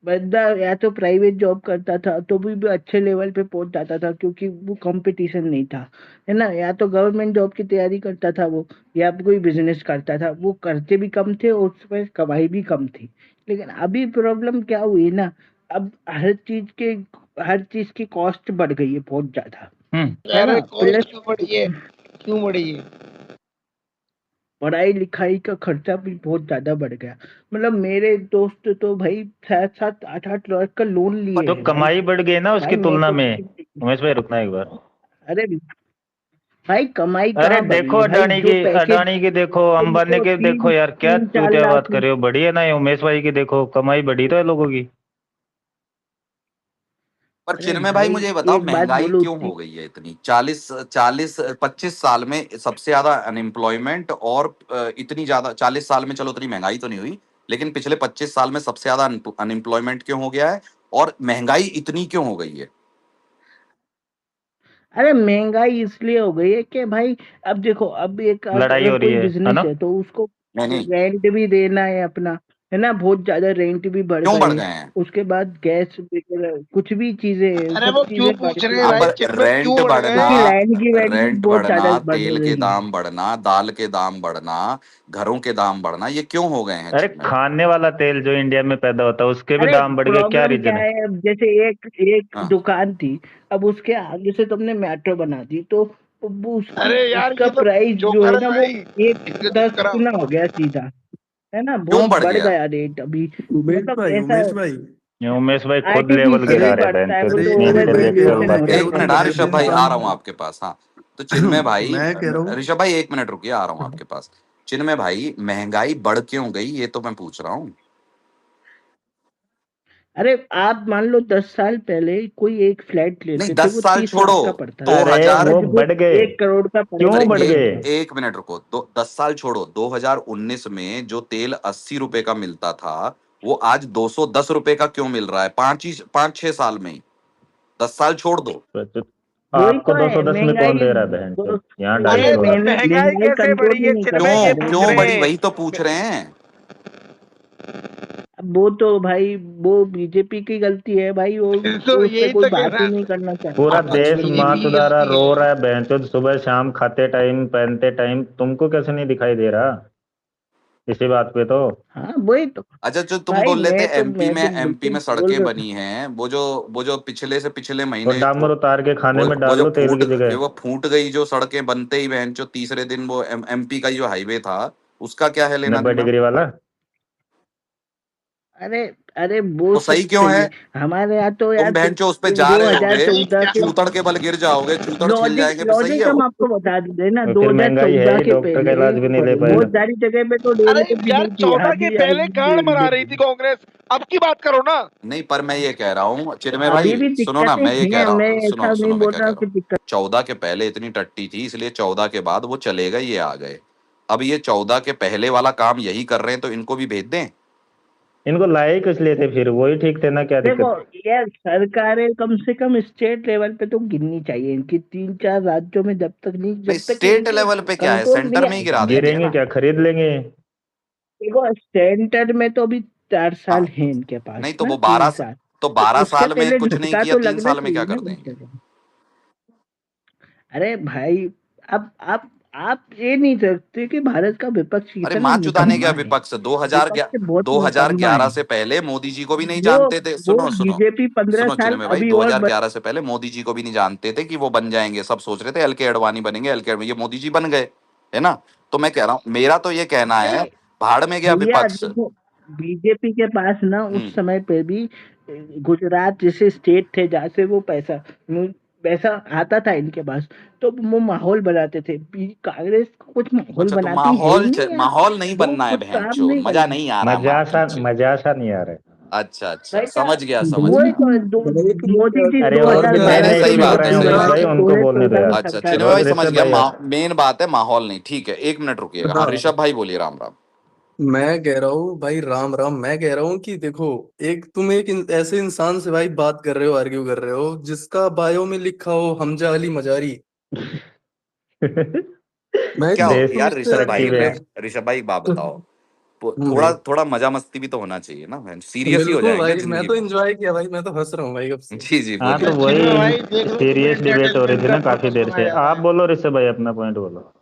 बंदा या तो प्राइवेट जॉब करता था तो भी अच्छे लेवल पे पहुंच जाता था, क्योंकि वो कंपटीशन नहीं था, है ना। या तो गवर्नमेंट जॉब की तैयारी करता था वो, या कोई बिजनेस करता था, वो खर्चे भी कम थे और उसमें कमाई भी कम थी। लेकिन अभी प्रॉब्लम क्या हुई ना, अब हर चीज की कॉस्ट बढ़ गई है बहुत ज्यादा, है अरे ना। कॉस्ट प्लस क्यों बढ़ी है, क्यों बढ़ी है। पढ़ाई लिखाई का खर्चा भी बहुत ज्यादा बढ़ गया। मतलब मेरे दोस्त तो भाई 7-8 लाख का लोन लिए जो है भाई। कमाई बढ़ गई ना भाई उसकी मैं तुलना तो में, उमेश भाई रुकना एक बार। अरे भाई कमाई अरे कहाँ बढ़ी देखो है भाई, अडानी जो की, पैकेज अडानी की देखो, अंबानी तुमको के देखो, तीन यार क्या तीन चार चूतिया बात लाख कर रहे हो, बढ़ी है ना ये उमेश भाई की देखो, कमाई बढ़ी तो है लोगों की। पर अरे चिन्मय भाई भाई मुझे ये बताओ, एक बात महंगाई बोलो क्यों हो गई है इतनी? 40 40 25 साल में सबसे ज्यादा अनएम्प्लॉयमेंट, और इतनी ज्यादा 40 साल में, चलो उतनी महंगाई तो नहीं हुई, लेकिन पिछले 25 साल में सबसे ज्यादा अनएम्प्लॉयमेंट क्यों हो गया है, और महंगाई इतनी क्यों हो गई है? अरे महंगाई इसलिए हो गई है कि भाई अब देखो, अब एक लड़ाई अगर हो रही कोई है बिजनेस ना। है तो उसको नहीं नहीं, रेंट भी देना है अपना, है ना। बहुत ज्यादा रेंट भी बढ़ क्यों बढ़ गए। गए हैं? उसके बाद गैस वगैरह कुछ भी चीजें हैं, अरे सब वो क्यों चीजें पूछ रहे हैं बढ़ती अब भाई, है, चिन्मय क्यों रेंट बढ़ गए बढ़ना, क्योंकि हैं। लैंड की वैल्यू रेंट बहुत बढ़ना, ज्यादा बढ़ तेल के रही है। दाम बढ़ना, दाल के दाम बढ़ना, घरों के दाम बढ़ना, ये क्यों हो गए हैं अरे चिन्मय भाई? खाने वाला तेल जो इंडिया में पैदा होता है उसके भी अरे दाम बढ़ गए, क्या प्रॉब्लम क्या रीजन है। है, अब जैसे एक एक हाँ दुकान थी, अब उसके आगे से तुमने मेट्रो बना दी, तो वो अरे यार उसका ये तो प्राइस जो है जोकर ना है वो भाई, एक इनसे चुप 10 कराओ। गुना हो गया सीधा, है ना। क्यों बहुत बढ़ बढ़ गया? गया रेट अभी। उमेश मतलब भाई, ऐसा उमेश भाई। ये उमेश भाई खुद लेवल अरे गिरा आर्टिफिशियली रहे बढ़ता है, बहन वो अरे तो एक ओवर मिनट इंटेलेक्चुअल वैल्यूएशन मैं हो कह रहा रहा है एक हूँ मिनट, कहीं हाँ ना ऋषभ जिन भाई कहीं। आ रहा हूँ काम आपके पास। हाँ तो चिन्मय भाई, मैं कह रहा हूँ ऋषभ भाई 1 मिनट रुकिए, आ रहा हूँ आपके पास। चिन्मय भाई, महंगाई बढ़ क्यों गई, ये तो मैं पूछ रहा हूँ। अरे आप मान लो 10 साल पहले कोई एक फ्लैट नहीं, लेते थे, 10 वो साल 30 छोड़ो, लाख का पड़ता था। अरे 2000, वो आज वो बढ़ गए, 1 करोड़ का पड़ अरे क्यों बढ़ गया। गए। एक मिनट रुको, 10 साल छोड़ो, 2019 में जो तेल 80 रुपए का मिलता था, वो आज 210 रुपए का क्यों मिल रहा है? 5 6 साल में ही, 10 साल छोड़ दो। वही आपको तो है 210 में कौन महंगाई। दे रहा है बहन चोद, यहाँ अरे 250 अरे में। तो महंगाई महंगाई कैसे कंट्रोल बढ़ी ही है, नहीं कर चिन्मय पा ये क्यों रहे पूछ क्यों हैं। रहे बड़ी, हैं। वही तो पूछ रहे हैं। अब वो तो भाई वो बीजेपी की गलती है भाई, तो वो उस पे यही कोई तो कह बात ही रहा नहीं है, करना पूरा चाहता। देश माँ बीजेपी की सुधारा गलती रो है। रहा है बहन चोद, सुबह शाम खाते टाइम पहनते टाइम, तुमको कैसे नहीं दिखाई दे रहा इसी बात पे तो। हाँ वही तो। अच्छा, जो तुम भाई बोल रहे थे एमपी मैं में, तो एमपी बिल्कुल में बोल सड़कें रहा था। बनी हैं, वो जो पिछले से पिछले वो महीने डामर उतार के खाने में वो डाल जो लो तेल फूट की जगह। वो फूट गई, जो सड़कें बनते ही बहन, जो तीसरे दिन वो एमपी का जो हाईवे था, उसका क्या है लेना 90 देना? डिग्री वाला। अरे अरे वो वो सही सब क्यों है? सही, हमारे यहाँ तो तुम यार बहन चो उस पे जा दो रहे हजार होगे, नहीं चौदह क्या, के चूतड़ के बल गिर जाओगे, चूतड़ छिल लॉजिक जाएंगे, फिर सही है लॉजिक हम वो? आपको बता दें ना, तो फिर महंगाई है 2014 ही, के डॉक्टर का पहले इलाज भी नहीं ले बहुत पाएगा। सारी जगह पे तो अरे रेलवे भी यार नहीं थी, 14 के अभी पहले अभी कहाँ बना रेलवे रही है। थी कांग्रेस, अब की बात करो ना। नहीं, पर मैं ये कह रहा हूँ चिन्मय अभी भाई, भी सुनो ना, दिक्कतें मैं ये कह हैं, रहा मैं हूँ, ऐसा सुनो नहीं सुनो, मैं बोल क्या रहा कह हूँ रहा कि हूँ। दिक्कत। 14 के पहले इतनी टट्टी थी, इसलिए 14 के बाद वो चले गए, ये आ गए। अब ये 14 के पहले वाला काम यही कर रहे हैं, तो इनको भी भेज दें। इनको लाए किस लिए थे फिर? वही ठीक थे ना, क्या देखो दिक्कत? यार, सरकारें कम से कम स्टेट लेवल पे तो गिननी चाहिए इनकी, 3-4 राज्यों में भाई जब तक स्टेट इनके लेवल पे क्या है, कंट्रोल नहीं सेंटर में ही गिरा आएगा। देंगे गिरेंगे ना। क्या, खरीद लेंगे? देखो सेंटर में तो अभी 4 साल हाँ, है इनके पास नहीं तो ना, वो 3 साल। तो तो 12 उससे साल में पहले कुछ नहीं झटका किया, तो 3 लगना साल में क्या चाहिए ना कर कम देंगे? से कम। अरे भाई, अब आप ये नहीं सकते कि भारत का विपक्ष अरे कितना माँ चुदाने निकम्मा गया है। विपक्ष, विपक्ष बहुत निकम्मा 2011 है। से पहले मोदी जी को भी नहीं वो जानते थे। वो सुनो सुनो बीजेपी 15 सुनो साल चिन्मय भाई, अभी और 2011 से पहले मोदी जी को भी नहीं जानते थे कि वो बन जाएंगे। सब सोच रहे थे एल के अडवाणी बनेंगे, एल के, ये मोदी जी बन गए, है ना। तो मैं कह रहा हूँ, मेरा तो ये कहना है, अरे भाड़ में गया भैया विपक्ष। देखो, बीजेपी के पास ना उस हम्म। समय पे भी गुजरात जैसे स्टेट थे जहाँ से वो पैसा आता था इनके पास, तो वो माहौल बनाते थे। कांग्रेस कुछ माहौल अच्छा, तो बनाती है ही नहीं यार। माहौल नहीं वो बनना है कुछ बहन काम चो, नहीं मजा करना। नहीं आ रहा माँ खींचे। मजा सा नहीं आ रहा है। अच्छा अच्छा, भाई समझ गया समझ वो गया। मोदी जी अरे और भी नहीं नहीं, 2012 से सही नैरेटिव बात है, रहे हैं सही उमेश बात भाई, है। उनको बोलने दो 2014 में यार। अच्छा सरकार चिन्मय थी। भाई और समझ ऋषभ गया, भाई यार, मेन बात है माहौल नहीं, ठीक है, 1 मिनट रुकिएगा। हाँ, हाँ, ऋषभ भाई बोलिए। राम राम। मैं कह रहा हूँ भाई, राम राम। मैं कह रहा हूँ कि देखो, तुम एक ऐसे इंसान से भाई बात कर रहे हो, आर्ग्यू कर रहे हो, जिसका बायो में लिखा हो हमजा अली मजारी। मैं क्या हो तो देश तुम यार इससे ऋषभ भाई, सचिव है। ऋषभ भाई एक बात बताओ, थोड़ा भाई थोड़ा मजा मस्ती भी तो होना चाहिए ना बहन, सीरियस ही हो बिल्कुल जाएंगे भाई, मैं जिंदगी तो में। एंजॉय किया भाई, मैं तो हंस रहा हूँ भाई अब से। जी जी, हाँ बोलिए। तो चिन्मय वही भाई देख लो, तुम्हें सीरियस डिबेट हो रही थी एंटरटेनमेंट ना का काफी पर्पस देर सुना से। जा रहा आप है। बोलो ऋषभ भाई, अपना पॉइंट बोलो।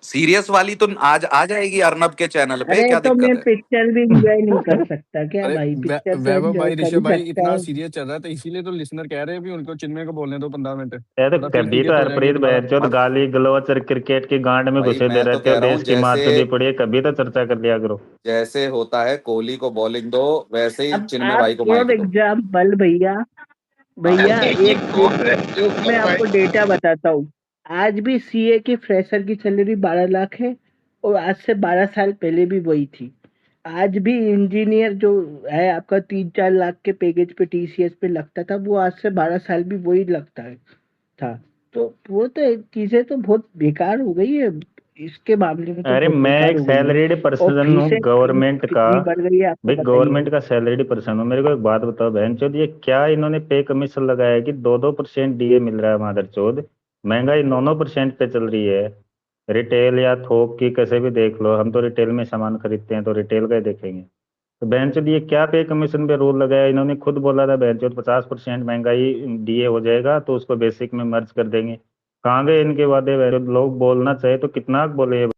सीरियस वाली तो आज आ जाएगी अर्नब के चैनल पे, अरे क्या तो मैं दिक्कत है? पिक्चर भी एंजॉय नहीं कर सकता क्या अरे भाई? पिक्चर तो वैभव एंजॉय भाई, कर ऋषभ ही भाई सकता इतना है। सीरियस चल रहा है, तो इसीलिए तो लिसनर कह रहे हैं भी उनको, चिन्मय को बोलने दो 15 मिनट, यार तो थोड़ा फिर कभी तो सीरियस हो जाएंगे हरप्रीत दोबारा। बहनचोद अब गाली गलौच और क्रिकेट की गांड में भाई घुसे दे मैं तो रहते हो, कह रहा हूँ, देश की जैसे मात चुदी पड़ी है, कभी तो चर्चा कर लिया करो। जैसे होता है कोहली को बॉलिंग दो, वैसे ही अब चिन्मय आप भाई को फॉर माइक दो। एग्जाम्पल भैया, हाँ भैया बोलिए। ये एक कौन एक है जो एक मैं कर भाई? आपको डेटा बताता हूँ। आज भी सीए की फ्रेशर की सैलरी 12 लाख है, और आज से 12 साल पहले भी वही थी। आज भी इंजीनियर जो है आपका 3-4 लाख के पैकेज पे टीसीएस पे लगता था, वो आज से 12 साल भी वही लगता है था। तो वो तो चीजें तो बहुत बेकार हो गई है, इसके मामले में तो अरे बहुत मैं बेकार एक हो गई है। सैलरीड और पर्सन हूँ फीसें गवर्नमेंट का। कितनी बढ़ गई है आपको भाई बताइए। गवर्नमेंट का सैलरीड पर्सन हूँ, मेरे को एक बात बताओ बहनचोद, ये क्या इन्होंने पे कमीशन लगाया है कि 2-2% डीए मिल रहा है मादरचोद? महंगाई 9-9% पे चल रही है। रिटेल या थोक की कैसे भी देख लो, हम तो रिटेल में सामान खरीदते हैं, तो रिटेल का ही देखेंगे। तो बहनचोद ये क्या पे कमीशन पे रूल लगाया? इन्होंने खुद बोला था बहनचोद 50% महंगाई डीए हो जाएगा तो उसको बेसिक में मर्ज कर देंगे। कहाँ गए इनके वादे? बहनचोद लोग बोलना चाहे तो कितना बोले, ये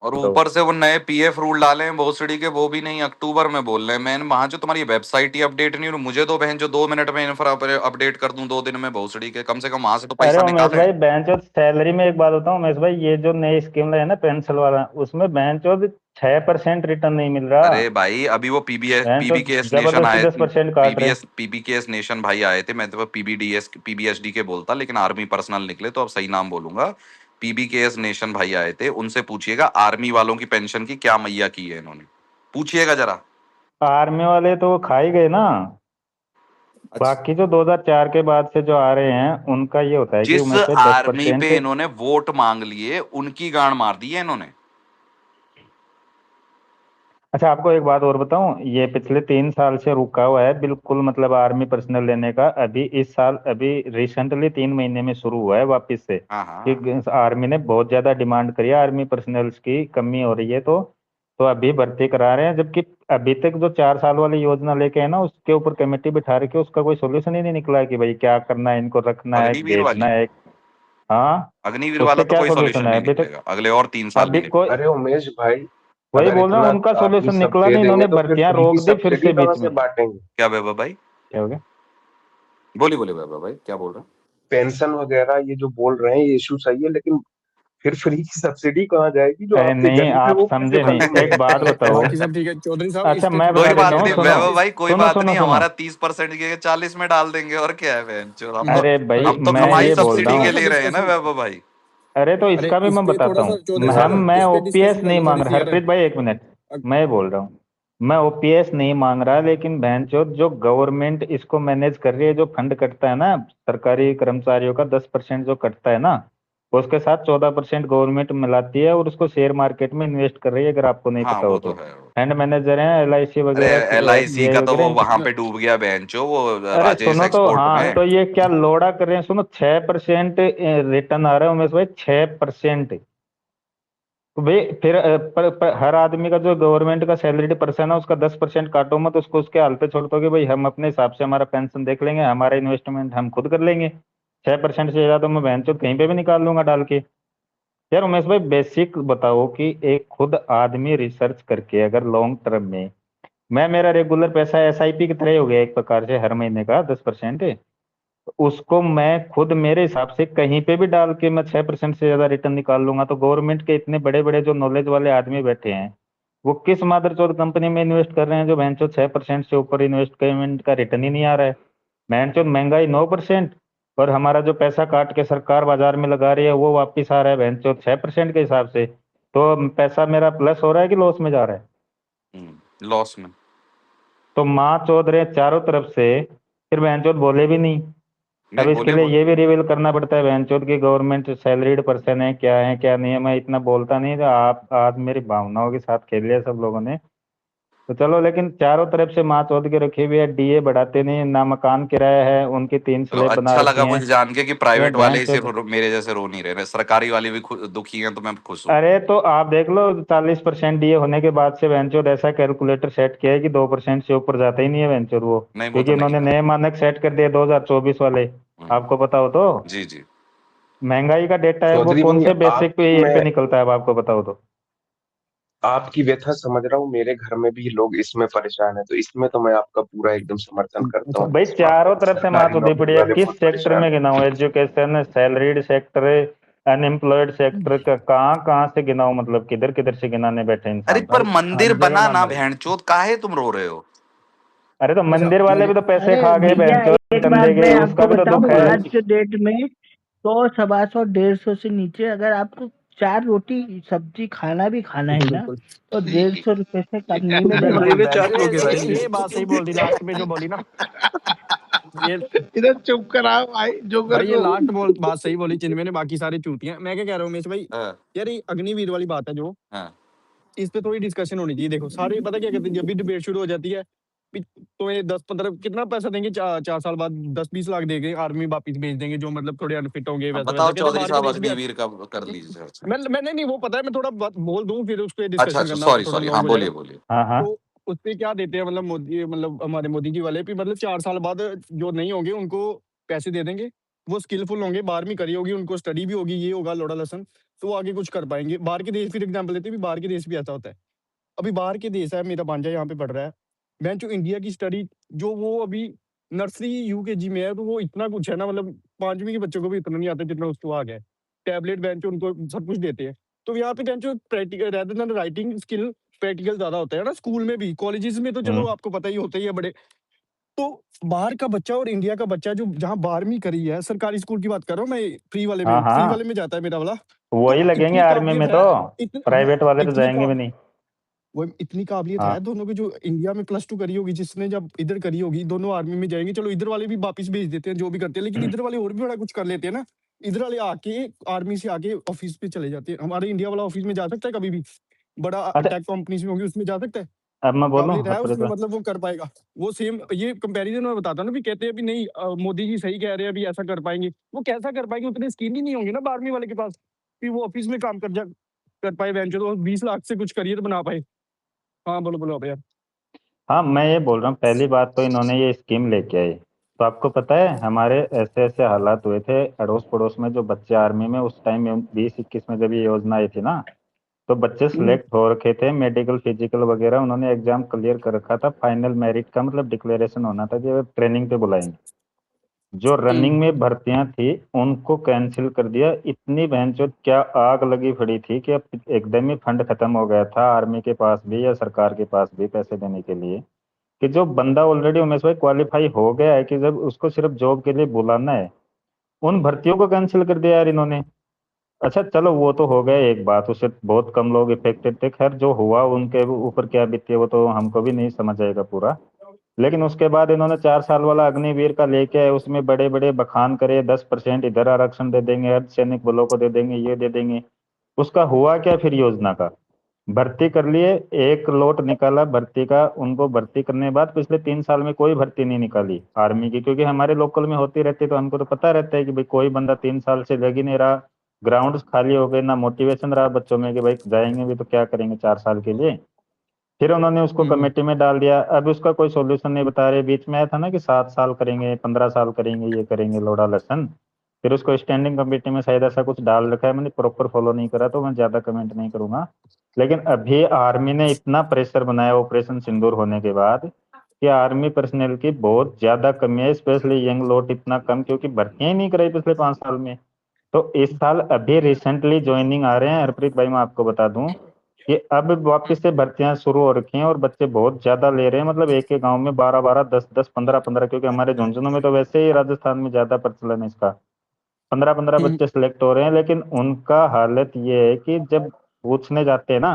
और बताओ। ऊपर से वो नए पीएफ रूल डाले हैं भोसड़ी के, वो भी नहीं, अक्टूबर में बोल रहे हैं। मैंने वहां जो तुम्हारी वेबसाइट ही अपडेट नहीं हुई, मुझे तो बहन जो 2 मिनट में इंफ्रा अपडेट कर दूं 2 दिन में भोसड़ी के, कम से कम वहां से तो अरे पैसा उमेश निकालें। भाई, बेंचोद सैलरी में एक बात बताऊं उमेश भाई, ये जो नई स्कीम है ना पेंशन वाला, उसमें बेंचोद 6% रिटर्न नहीं मिल रहा। अरे भाई अभी वो बेंचोद पीबीकेएस नेशन जबरदस्ती आए, 10% काट रहे। पीबीकेएस नेशन भाई आए थे, मैं तो पीबीएसडी के बोलता, लेकिन आर्मी पर्सनल निकले तो अब सही नाम बोलूंगा। पीबीकेएस नेशन भाई आए थे, उनसे पूछिएगा आर्मी वालों की पेंशन की क्या मैया की है इन्होंने, पूछिएगा जरा। आर्मी वाले तो वो खा ही गए ना। अच्छा, बाकी जो 2004 के बाद से जो आ रहे हैं उनका ये होता है कि जिस उमेश भाई दस आर्मी परसेंट पे इन्होंने वोट मांग लिए उनकी गांड मार दी है इन्होंने। अच्छा आपको एक बात और बताऊं, ये पिछले 3 साल से रुका हुआ है बिल्कुल, मतलब आर्मी पर्सनल लेने का। अभी इस साल, अभी रिसेंटली 3 महीने में शुरू हुआ है वापस से, हाँ हाँ। कि आर्मी ने बहुत ज्यादा डिमांड करी है, आर्मी पर्सनल्स की कमी हो रही है, तो अभी भर्ती करा रहे हैं। जबकि अभी तक जो 4 साल वाली योजना लेके है ना, उसके ऊपर कमेटी बिठा रखी है, उसका कोई सोल्यूशन ही नहीं निकला है कि भाई क्या करना है, इनको रखना है अग्निवीर भेजना वाली, है। हाँ, अग्निवीर उस वाला पे तो क्या कोई सोल्यूशन सॉल्यूशन है नहीं अभी तक? निकलेगा अगले और 3 साल अभी के लिए। कोई, अरे उमेश भाई, वही अगर बोल रहा इतना हूँ, उनका आर्मी सोल्यूशन सब निकला दे नहीं, देंगे इन्होंने तो फिर भर्तियां फ्री की रोक दी फिर सब्सिडी से कहाँ बीच से में। बांटेंगे? क्या बेबा भाई? क्या हो गया? बोलिए बोलिए बेबा भाई, क्या बोल रहे हैं? पेंशन वगैरह ये जो बोल रहे हैं ये इशू सही है, लेकिन फिर फ्री की सब्सिडी कहाँ जाएगी? जो अरे आपके नहीं, गरीब है आप वो कैसे समझे नहीं, बचेंगे? एक बात बताओ। बाकी सब ठीक है चौधरी साहब, अच्छा इस पे मैं थोड़ा बता कोई सा देता बात हूँ, नहीं डिस्कस सुनो करें वैभव इस। भाई, कोई सुनो बात सुनो नहीं, सुनो। हमारा 30% के 40 में डाल देंगे, और क्या है बहन चोद, अरे भाई हम तो मैं कमाई ये बोल रहा सब्सिडी थोड़ा के हूँ, सा लिए रहे हैं ना डिस्कशन, वैभव भाई। अरे तो अरे इसका भी इस मैं पे बताता थोड़ा सा चौधरी हूँ। साहब, मैं इस पे ओपीएस डिस्कशन कर नहीं लो मांग थोड़ी रहा, सी यार। हरप्रीत भाई एक मिनट, मैं बोल रहा हूँ। मैं ओपीएस नहीं मांग रहा, लेकिन बहनचोद जो गवर्नमेंट इसको मैनेज कर रही है, जो फंड कटता है ना सरकारी कर्मचारियों का 10% जो कटता है ना, उसके साथ 14% गवर्नमेंट मिलाती है और उसको शेयर मार्केट में इन्वेस्ट कर रही है, अगर आपको नहीं हाँ पता हो वो तो तो। है। फंड मैनेजर हैं LIC अरे वगैरह की, LIC SBI का तो वो वगैरह। वहां पे डूब गया बेंचो, वो अरे राजेश सुनो तो, एक्सपोर्ट हाँ में। तो ये क्या लोड़ा कर रहे हैं, सुनो 6% रिटर्न आ रहा है उमेश भाई, 6%। तो भाई फिर हर आदमी का जो गवर्नमेंट का सैलरीड पर्सन है उसका 10% काटो मत, उसको उसके हाल पे छोड़ दो कि भाई हम अपने हिसाब से हमारा पेंशन देख लेंगे, हमारा इन्वेस्टमेंट हम खुद कर लेंगे। 6% से ज्यादा तो मैं बहन चोद कहीं पे भी निकाल लूंगा डाल के। यार उमेश भाई बेसिक बताओ कि एक खुद आदमी रिसर्च करके अगर लॉन्ग टर्म में, मैं मेरा रेगुलर पैसा SIP की तरह ही हो गया एक प्रकार से, हर महीने का 10%, उसको मैं खुद मेरे हिसाब से कहीं पे भी डाल के मैं 6% से ज्यादा रिटर्न निकाल लूंगा। तो गवर्नमेंट के इतने बड़े बड़े जो नॉलेज वाले आदमी बैठे हैं, वो किस मादरचोद कंपनी में इन्वेस्ट कर रहे हैं जो बहनचोद 6% से ऊपर इन्वेस्टमेंट का रिटर्न ही नहीं आ रहा है। बहनचोद महंगाई 9%, और हमारा जो पैसा काट के सरकार बाजार में लगा रही है वो वापिस आ रहा है बहनचोद 6% के हिसाब से। तो पैसा मेरा प्लस हो रहा है कि लॉस में जा रहा है? लॉस में। तो माँ चौध रहे चारों तरफ से, फिर बहनचोद बोले भी नहीं। अब नहीं इसके बोले लिए बोले। ये भी रिवील करना पड़ता है बहनचोद की गवर्नमेंट सैलरीड पर्सन है क्या नहीं है। मैं इतना बोलता नहीं था, आप आज मेरी भावनाओं के साथ खेल लिया सब लोगों ने। तो चलो, लेकिन चारों तरफ से माँ चौध के रखी हुई है, DA बढ़ाते नहीं ना, मकान किराया है उनकी 3 चलो स्लैब बना अच्छा रखी लगा हैं। मुझे जान के कि तो प्राइवेट वाले इसे बहनचोद, मेरे जैसे रो नहीं रहे, सरकारी वाले भी दुखी हैं, तो मैं खुश हूँ। अरे तो आप देख लो 40% DA होने के बाद से बहनचोद ऐसा कैलकुलेटर सेट किया है कि 2% से ऊपर जाता ही नहीं है बहनचोद वो, नहीं वो तो क्योंकि नहीं इन्होंने है। नए मानक सेट कर दिए 2024 वाले। हम्म, आपको पता हो तो, जी जी। महंगाई का डेटा है वो चौधरी कौन भाई से बेसिक पे आपकी ईयर पे मैं निकलता है, अब आपको बताओ तो। आपकी व्यथा समझ रहा हूँ, मेरे घर में भी लोग इसमें परेशान है, तो इसमें तो मैं आपका पूरा एकदम समर्थन करता अच्छा। हूँ कि भाई इस मामले चारों में तरफ से मार सरकारी तो दी नौकरी पड़ी है, वाले किस बहुत सेक्टर परेशान में है। गिनाऊं? Education, salaried sector, unemployed sector का, कहाँ कहाँ से गिनाऊं? मतलब किधर किधर से गिनाने बैठे अरे इंसान। पर भाई हर मंदिर जगह बना ना महंगाई। भेड़चोद, काहे तुम रो रहे हो? अरे तो अच्छा मंदिर वाले मेरे भी तो पैसे अरे खा गए भैया, बहनचोद, एक रिटर्न बात दे मैं गए, उसका आपको भी तो दुख बताऊं, है। आज के डेट में 100, 125, 150 से नीचे अगर आपको 4 रोटी सब्जी खाना भी खाना है बिल्कुल ना, बिल्कुल। तो 150 रुपए से कम नहीं बिल्कुल मिलेगा। भाई वे बेंचो, चाकू के भाई ये बात सही बोल दी लास्ट में जो बोली ना, ये इधर चुप करा भाई, जोकर भाई ये को। लास्ट बात सही बोली चिन्मय ने, बाकी सारे चूतियां। मैं क्या कह रहा हूँ उमेश भाई, हाँ यार ये अग्निवीर वाली बात है जो, हाँ इस पे थोड़ी डिस्कशन होनी चाहिए। देखो सारे पता क्या कहते हैं, जब भी डिबेट शुरू हो जाती है भी तुम्हें 10-15 कितना पैसा देंगे, 4 साल बाद 10-20 लाख देंगे, आर्मी वापिस भेज देंगे जो मतलब थोड़े अनफिट होंगे, अब वैसा वैसा बताओ कहते हैं चौधरी बाहर के साहब, देश भी। अग्निवीर का कर लीजिए चर्चा। मैंने नहीं वो पता है, मैं थोड़ा बोल दूं फिर उस पर अच्छा डिस्कशन अच्छा, करना सॉरी थोड़ा सॉरी, हाँ लॉन्ग हो बोलिए जाएगा। बोलिए। हाँ हाँ। तो उस पे क्या देते हैं, मतलब मोदी, मतलब हमारे मोदी जी वाले भी, मतलब 4 साल बाद जो नहीं होंगे उनको पैसे दे देंगे, वो स्किलफुल होंगे, 12वीं करी होगी, उनको स्टडी भी होगी, ये होगा लोड़ा लसन, तो वो आगे कुछ कर पाएंगे। बाहर के देश, फिर एग्जाम्पल देते हैं, बाहर के देश भी ऐसा होता है। अभी बाहर के देश है, मेरा भांजा यहाँ पे पढ़ रहा है, मैं जो इंडिया की स्टडी जो वो अभी नर्सरी UKG में है, तो वो इतना कुछ है ना, मतलब 5वीं के बच्चों को भी इतना नहीं आता जितना उसको आ गया है। टैबलेट बेंच उनको सब कुछ देते हैं। तो यहाँ पे bench practical rather than writing skill, practical ज्यादा होता है ना। स्कूल में भी, कॉलेजेस में तो चलो हम्म। आपको पता ही होता ही है बड़े। तो बाहर का बच्चा और इंडिया का बच्चा जो जहाँ 12वीं करी है, सरकारी स्कूल की बात कर रहा हूँ मैं, हाँ फ्री वाले हाँ, में जाता है मेरा वाला। वही तो लगेंगे इतनी आर्मी काबिलियत में है, तो, हाँ प्राइवेट वाले तो इतनी जाएंगे भी नहीं। वो इतनी काबिलियत हाँ। है दोनों की, जो इंडिया में +2 करी होगी, जिसने जब इधर करी होगी, दोनों आर्मी में जाएंगे। चलो इधर वाले भी वापस भेज देते हैं जो भी करते हैं, लेकिन इधर वाले और भी बड़ा कुछ कर लेते हैं ना। इधर वाले आके आर्मी से आके ऑफिस पे चले जाते हैं। हमारे इंडिया वाला ऑफिस में जा सकता है कभी भी, बड़ा अच्छा, टेक कंपनीज में होगी उसमें जा सकता है, अब मैं बोलूं काबिलियत है थोड़ा उसमें, सा। मतलब वो कर पाएगा। वो सेम ये कंपैरिजन मैं बताता हूँ ना, भी कहते हैं भी नहीं मोदी जी सही कह रहे हैं, अभी ऐसा कर पाएंगे। वो कैसा कर पाएंगे, उतने स्किल ही नहीं होंगे ना आर्मी वाले के पास कि वो ऑफिस में काम कर पाए। वेंचर तो 20 लाख से कुछ करियर बना पाए। हाँ बोलो बोलो अब यार। हाँ, मैं ये बोल रहा हूँ, पहली बात तो इन्होंने ये स्कीम लेके आए, तो आपको पता है हमारे ऐसे ऐसे हालात हुए थे अड़ोस पड़ोस में, जो बच्चे आर्मी में उस टाइम में 2021 में जब ये योजना आई थी ना, तो बच्चे सिलेक्ट हो रखे थे, मेडिकल फिजिकल वगैरह उन्होंने एग्जाम क्लियर कर रखा था, फाइनल मेरिट का मतलब डिक्लेरेशन होना था कि वे ट्रेनिंग पे बुलाएंगे। जो रनिंग में भर्तियां थी उनको कैंसिल कर दिया। इतनी बहनचोद क्या आग लगी पड़ी थी कि अब एकदम ही फंड खत्म हो गया था आर्मी के पास भी या सरकार के पास भी पैसे देने के लिए, कि जो बंदा ऑलरेडी उमेश भाई क्वालिफाई हो गया है, कि जब उसको सिर्फ जॉब के लिए बुलाना है, उन भर्तियों को कैंसिल कर दिया यार इन्होंने। अच्छा चलो वो तो हो गया एक बात, उससे बहुत कम लोग इफेक्टेड थे, खैर जो हुआ उनके ऊपर क्या बीती है वो तो हमको भी नहीं समझ आएगा पूरा। लेकिन उसके बाद इन्होंने 4 साल वाला अग्निवीर का लेके आए, उसमें बड़े बड़े बखान करे, 10% इधर आरक्षण दे देंगे, अर्धसैनिक बलों को दे देंगे, ये दे देंगे। उसका हुआ क्या फिर योजना का? भर्ती कर लिए, एक लोट निकाला भर्ती का, उनको भर्ती करने के बाद पिछले 3 साल में कोई भर्ती नहीं निकाली आर्मी की, क्योंकि हमारे लोकल में होती रहती है, तो हमको तो पता रहता है कि भाई कोई बंदा 3 साल से लग ही नहीं रहा, ग्राउंड खाली हो गए, ना मोटिवेशन रहा बच्चों में कि भाई जाएंगे भी तो क्या करेंगे 4 साल के लिए। फिर उन्होंने उसको कमेटी में डाल दिया, अब उसका कोई सॉल्यूशन नहीं बता रहे। बीच में आया था ना कि 7 साल करेंगे, 15 साल करेंगे, ये करेंगे लोड़ा लसन। फिर उसको स्टैंडिंग कमेटी में शायद ऐसा कुछ डाल रखा है, मैंने प्रॉपर फॉलो नहीं करा तो मैं ज्यादा कमेंट नहीं करूंगा। लेकिन अभी आर्मी ने इतना प्रेशर बनाया ऑपरेशन सिंदूर होने के बाद कि आर्मी पर्सनल की बहुत ज्यादा कमी है, स्पेशली यंग लोट इतना कम, क्योंकि भर्तियां ही नहीं कराई पिछले 5 साल में। तो इस साल अभी रिसेंटली ज्वाइनिंग आ रहे हैं हरप्रीत भाई, मैं आपको बता दूं कि अब वापस से भर्तियां शुरू हो रखी हैं और बच्चे बहुत ज्यादा ले रहे हैं। मतलब एक एक गांव में 12-12, 10-10, 15-15, क्योंकि हमारे झुंझुनू में तो वैसे ही राजस्थान में ज्यादा प्रचलन है इसका, 15-15 बच्चे सिलेक्ट हो रहे हैं। लेकिन उनका हालत ये है कि जब पूछने जाते हैं ना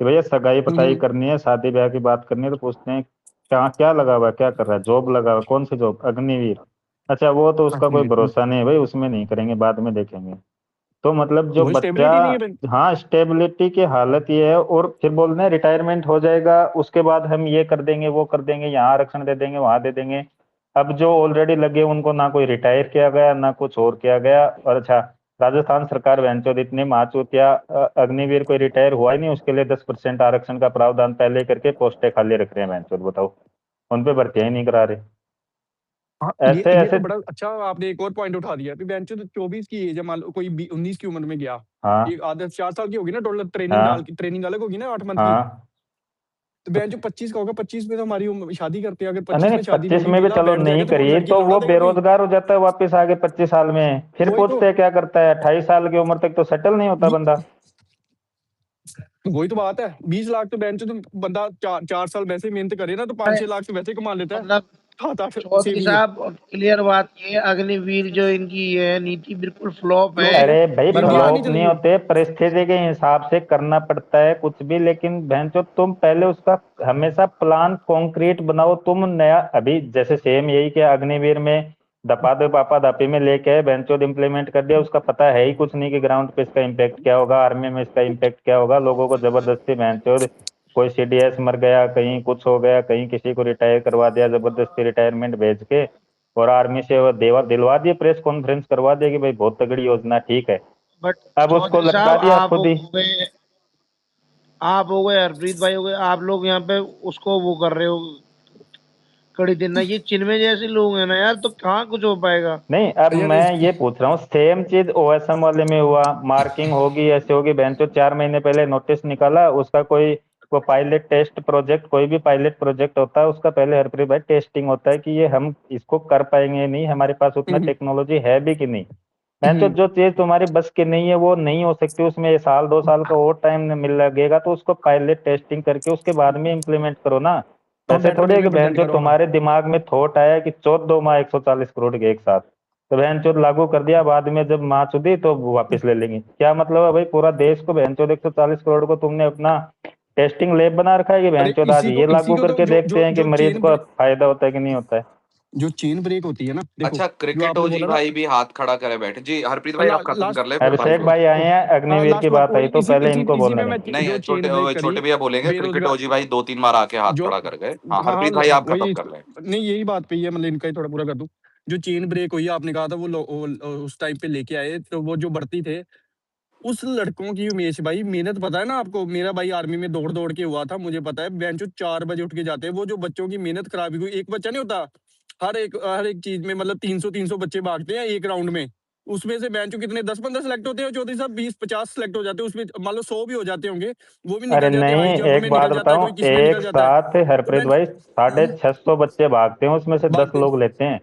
कि भैया सगाई पताई करनी है, शादी ब्याह की बात करनी है, तो पूछते हैं क्या क्या लगा हुआ है, क्या कर रहा है, जॉब लगा हुआ है, कौन सी जॉब? अग्निवीर। अच्छा वो तो उसका कोई भरोसा नहीं है भाई, उसमें नहीं करेंगे, बाद में देखेंगे। तो मतलब जो वही बच्चा, स्टेबिलिटी नहीं है। हाँ स्टेबिलिटी की हालत ये है। और फिर बोल रहे हैं रिटायरमेंट हो जाएगा उसके बाद हम ये कर देंगे, वो कर देंगे, यहाँ आरक्षण दे देंगे, वहां दे देंगे। अब जो ऑलरेडी लगे उनको ना कोई रिटायर किया गया, ना कुछ और किया गया। और अच्छा, राजस्थान सरकार बहनचोद इतनी माचूतिया, अग्निवीर कोई रिटायर हुआ ही नहीं, उसके लिए 10% आरक्षण का प्रावधान पहले करके पोस्टें खाली रख रहे हैं बहनचोद, बताओ उन पे भर्तियां ही नहीं करा रहे। हाँ, ऐसे ये ऐसे। तो बड़ा अच्छा आपने एक और पॉइंट उठा दिया। अभी बेंचो तो 24 की एज है, मान लो कोई 19 की उम्र में गया, हाँ एक आदत 4 साल की होगी ना टोटल, हाँ ट्रेनिंग अलग होगी ना 8 मंथ की। हाँ। तो बेंचो 25 का होगा, 25 में तो हमारी शादी करते हैं, अगर नहीं 25 नहीं, में शादी 25 होगी, में भी वेला चलो बैठ नहीं जाएगा तो वो करिए लड़की तो लौड़ा वो देगा कोई। बेरोजगार हो जाता है वापस आगे 25 साल में। फिर वही तो पूछते हैं क्या करता है, 28 साल की उम्र तक तो सेटल नहीं होता बंदा। वही तो बात है। 20 लाख तो बेंचो तो बंदा 4 साल वैसे ही मेहनत करे ना तो 5-6 लाख तो वैसे ही कमा लेता है। मतलब 7-8 चौधरी सेविंग। साहब क्लियर बात ये है, अग्निवीर जो इनकी ये है नीति बिल्कुल फ्लॉप है, फ्लॉप है, अरे भाई इंडिया में नहीं बर्बाद। फ्लॉप नहीं चलेगी। होते, परिस्थिति के हिसाब से करना पड़ता है कुछ भी। लेकिन भैंचो तुम पहले उसका हमेशा प्लान कॉन्क्रीट बनाओ। तुम नया अभी जैसे सेम यही कि अग्निवीर में दपा दो पापा दापी में लेके बेंचोद इम्प्लीमेंट कर दिया, उसका पता है ही कुछ नहीं कि ग्राउंड पे इसका इम्पैक्ट क्या होगा, आर्मी में इसका इम्पैक्ट क्या होगा। लोगों को जबरदस्ती बेंचोद, कोई सीडीएस मर गया, कहीं कुछ हो गया, कहीं किसी को रिटायर करवा दिया जबरदस्ती रिटायरमेंट भेज के, और आर्मी से वो देवा दिलवा दिए, प्रेस कॉन्फ्रेंस करवा दिया कि भाई बहुत तगड़ी योजना, ठीक है। बट अब उसको चौधरी लटका साहब दिया खुद ही। आप हो गए हरप्रीत भाई हो गए, आप लोग यहाँ पे उसको वो कर रहे हो कड़ी देना। ये चिन्मय जैसे लोग हैं ना यार, तो कहाँ कुछ हो पाएगा। नहीं अब यार मैं ये पूछ रहा हूँ, सेम चीज ओएसएम वाले में हुआ, मार्किंग होगी ऐसे होगी, बेंचो 4 महीने पहले नोटिस निकाला उसका, कोई वो पायलट टेस्ट प्रोजेक्ट, कोई भी पायलट प्रोजेक्ट होता है उसका पहले हरप्रीत भाई टेस्टिंग होता है कि ये हम इसको कर पाएंगे नहीं, हमारे पास उतना टेक्नोलॉजी है भी कि नहीं। बेंचो जो चीज तुम्हारी बस की नहीं है वो नहीं हो सकती, उसमें 1-2 साल का और टाइम मिल लगेगा, तो उसको पायलट टेस्टिंग करके उसके बाद में इम्प्लीमेंट करो ना। हाँ, ऐसे बेटर थोड़ी वे है कि में बहन प्रेजेंट जो करो। हाँ, तुम्हारे दिमाग में थॉट आया कि 14 माह 140 करोड़ के एक साथ, तो बहन चोद लागू कर दिया, बाद में जब माँ चुदी तो वो वापस ले लेंगे, क्या मतलब है भाई? पूरा देश को बहन चोद 140 करोड़ को तुमने अपना टेस्टिंग लैब बना रखा है कि बहन अरे चोद आज ये इसी लागू को तो करके जो देखते जो हैं कि जो मरीज चेन को फायदा होता है कि नहीं होता है। जो चेन ब्रेक होती है ना, देखो अच्छा, जो क्रिकेट आपने हो जी बोला ना। भाई भी हाथ खड़ा करे बैठे जी। हरप्रीत भाई आप खत्म कर ले, फिर भाई अभिषेक को। भाई आए हैं, अग्निवीर की लास्ट वर्ड बात आई वही तो इसी पहले इसी इनको इसी बोलने में मैं दें। नहीं, जो चेन ब्रेक करी छोटे भैया बोलेंगे। क्रिकेट बेरोजगार हो जी भाई 2-3 बार आके हाथ जो। खड़ा कर गए। हाँ हाँ हाँ, हरप्रीत भाई आप खत्म वही कर ले। नहीं, यही बात पे ही है, मतलब इनका ही थोड़ा पूरा कर दूं। जो चेन ब्रेक हुई आपने कहा था वो उस टाइम पे लेके आए, तो वो जो भर्ती थे उस लड़कों की, उमेश भाई मेहनत पता है ना आपको? मेरा भाई आर्मी में दौड़ दौड़ के हुआ था, मुझे पता है। बेंचो 4 बजे उठ के जाते हैं, वो जो बच्चों की मेहनत खराब हुई, एक बच्चा नहीं होता हर एक चीज में, मतलब 300 बच्चे भागते हैं एक राउंड में, उसमें से बेंचो कितने 10-15 सेलेक्ट होते हैं चौधरी साहब, 20-50 सेलेक्ट हो जाते हैं उसमें, मान लो 100 भी हो जाते होंगे, वो भी अरे निकल जाते हैं, नहीं, हाई जंप एक में बात निकल जाता है, बताऊं, कोई किस में एक निकल जाता है। साथ तो हरप्रीत बेंच भाई 650 बच्चे भागते हैं, उसमें से 10 भागते हैं, लोग लेते हैं।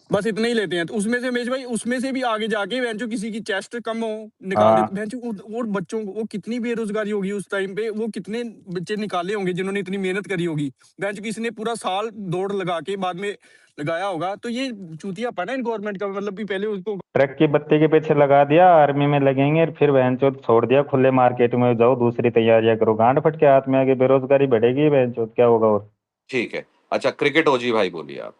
बस इतने ही लेते हैं। तो उसमें से उमेश भाई, उसमें से भी आगे जाके बेंचो किसी की चेस्ट कम हो, निकाल देते हाँ बेंचो। और बच्चों को वो कितनी बेरोजगारी होगी उस टाइम पे, वो कितने बच्चे निकाले होंगे जिन्होंने इतनी मेहनत करी होगी। बेंचो किसी ने पूरा साल दौड़ लगा के बाद में लगाया होगा। तो ये चूतियापन है गवर्नमेंट का, मतलब कि पहले उसको ट्रक की बत्ती के पीछे लगा दिया, आर्मी में लगेंगे, फिर बहन चोद छोड़ दिया खुले मार्केट में, जाओ दूसरी तैयारियां करो, गांड फट के हाथ में आगे, बेरोजगारी बढ़ेगी बहन चोद, क्या होगा और? ठीक है। अच्छा, क्रिकेट ओजी भाई बोलिए आप।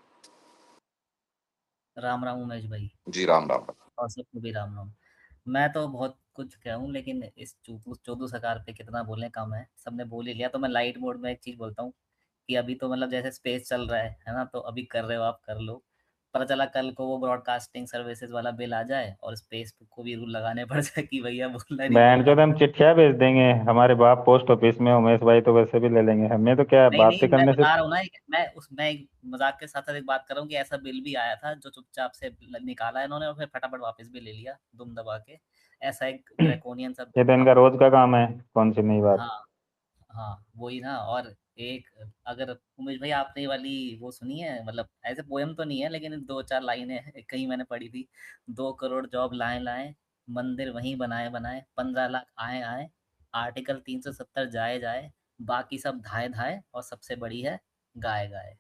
राम राम उमेश भाई, जी राम राम। और सबको भी राम राम। मैं तो बहुत कुछ कहूँ, लेकिन इस चोदू चोदू सरकार पे कितना बोलें कम है। सबने बोल ही लिया, तो मैं लाइट मोड में एक चीज़ बोलता हूँ कि अभी तो मतलब जैसे स्पेस चल रहा है ना, तो अभी कर रहे हो आप, कर लो। पता चला कल को वो ब्रॉडकास्टिंग सर्विसेज वाला बिल आ जाए और स्पेस को भी रूल लगाने पड़ जाए कि भैया बोलना नहीं बैंड बोलना। जो हम चिट्ठियां भेज देंगे, हमारे बाप पोस्ट ऑफिस में, उमेश भाई तो वैसे भी ले लेंगे, हमें तो क्या नहीं बातें नहीं, मैं करने से। बता रहा हूँ ना, मैं एक मजाक के साथ साथ एक बात कर रहा हूँ कि ऐसा बिल भी आया था जो चुपचाप से निकाला इन्होंने और फिर फटाफट वापस भी ले लिया दुम दबा के। ऐसा एक ड्रैकोनियन सा ये बिल तो था इनका वो। रोज का काम है, कौन सी नई बात। हाँ हाँ, वही ना। और एक, अगर उमेश भाई आपने ये वाली वो सुनी है, मतलब ऐसे पोयम तो नहीं है लेकिन दो चार लाइनें कहीं मैंने पढ़ी थी। 2 करोड़ जॉब लाए लाए, मंदिर वहीं बनाए बनाए, 15 लाख आए आए, आर्टिकल 370 जाए जाए, बाकी सब धाए धाए, और सबसे बड़ी है गाय गाय।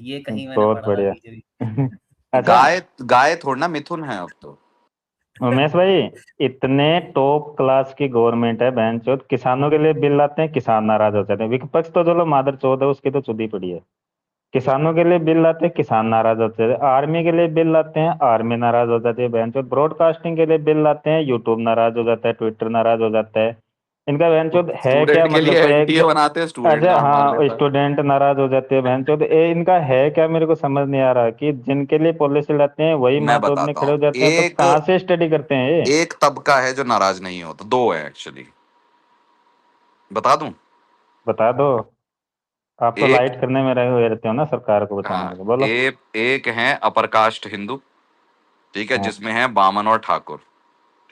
ये कहीं मैंने बहुत पढ़ा था बढ़िया। बीजेपी। अच्छा गाय गाय थोड़ा ना मिथुन है अब तो। उमेश भाई, इतने टॉप क्लास की गवर्नमेंट है, बहन चौथ, किसानों के लिए बिल लाते हैं, किसान नाराज हो जाते हैं। विपक्ष तो चलो मादर चौथ है, उसकी तो चुदी पड़ी है। किसानों के लिए बिल लाते हैं, किसान नाराज होते हैं। आर्मी के लिए बिल लाते हैं, आर्मी नाराज हो जाती है बहन चौथ। ब्रॉडकास्टिंग के लिए बिल लाते हैं, यूट्यूब नाराज हो जाता है, ट्विटर नाराज हो जाता है। इनका बहन चौथ है क्या, स्टूडेंट के मतलब लिए कोई एक। एनटीए बनाते हैं, स्टूडेंट अच्छा जान मार हाँ, लेता है। स्टूडेंट नाराज हो जाते हैं बहन चौथ। ये इनका है क्या, मेरे को समझ नहीं आ रहा कि जिनके लिए पॉलिसी लाते हैं वही मैं माँ चौथ में बताता खड़े हूँ, हो जाते हैं, तो एक कहाँ से स्टडी करते हैं ये। एक तबका है जो नाराज नहीं होता, दो है एक्चुअली। बता दूं। बता दो। आप तो एक, लाइट करने में रहे हुए रहते हो ना सरकार को बचाने के हाँ, लिए, बोलो। एक है अपर कास्ट हिंदू, ठीक है, हाँ। जिसमें है बामन और ठाकुर,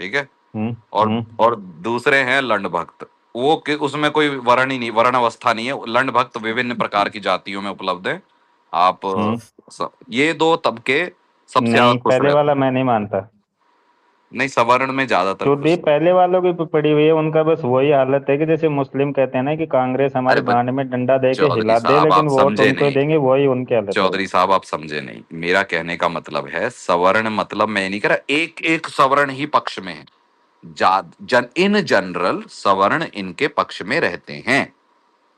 ठीक है। हम्म। और हम्म। और दूसरे हैं लंड भक्त। वो उसमें कोई वर्ण ही नहीं, वर्ण अवस्था नहीं है। लंड भक्त विभिन्न प्रकार की जातियों में उपलब्ध है। आप हम्म। ये दो तबके सबसे ज्यादा नहीं, खुश पहले रहते वाला हैं। मैं नहीं मानता। नहीं, सवर्ण में ज्यादातर चुदी खुश रहते पहले वालों की पड़ी हुई है, उनका बस वही हालत है कि जैसे मुस्लिम कहते हैं ना कि कांग्रेस हैं। अरे हमारे गांड में डंडा दे के चौधरी हिला दे, साहब आप लेकिन वोट समझे उनको ही नहीं। देंगे, वही उनकी हालत है। चौधरी साहब आप समझे नहीं, मेरा कहने का मतलब है सवर्ण, मतलब मैं नहीं कह रहा एक एक सवर्ण ही पक्ष में है। इन जनरल सवर्ण इनके पक्ष में रहते हैं,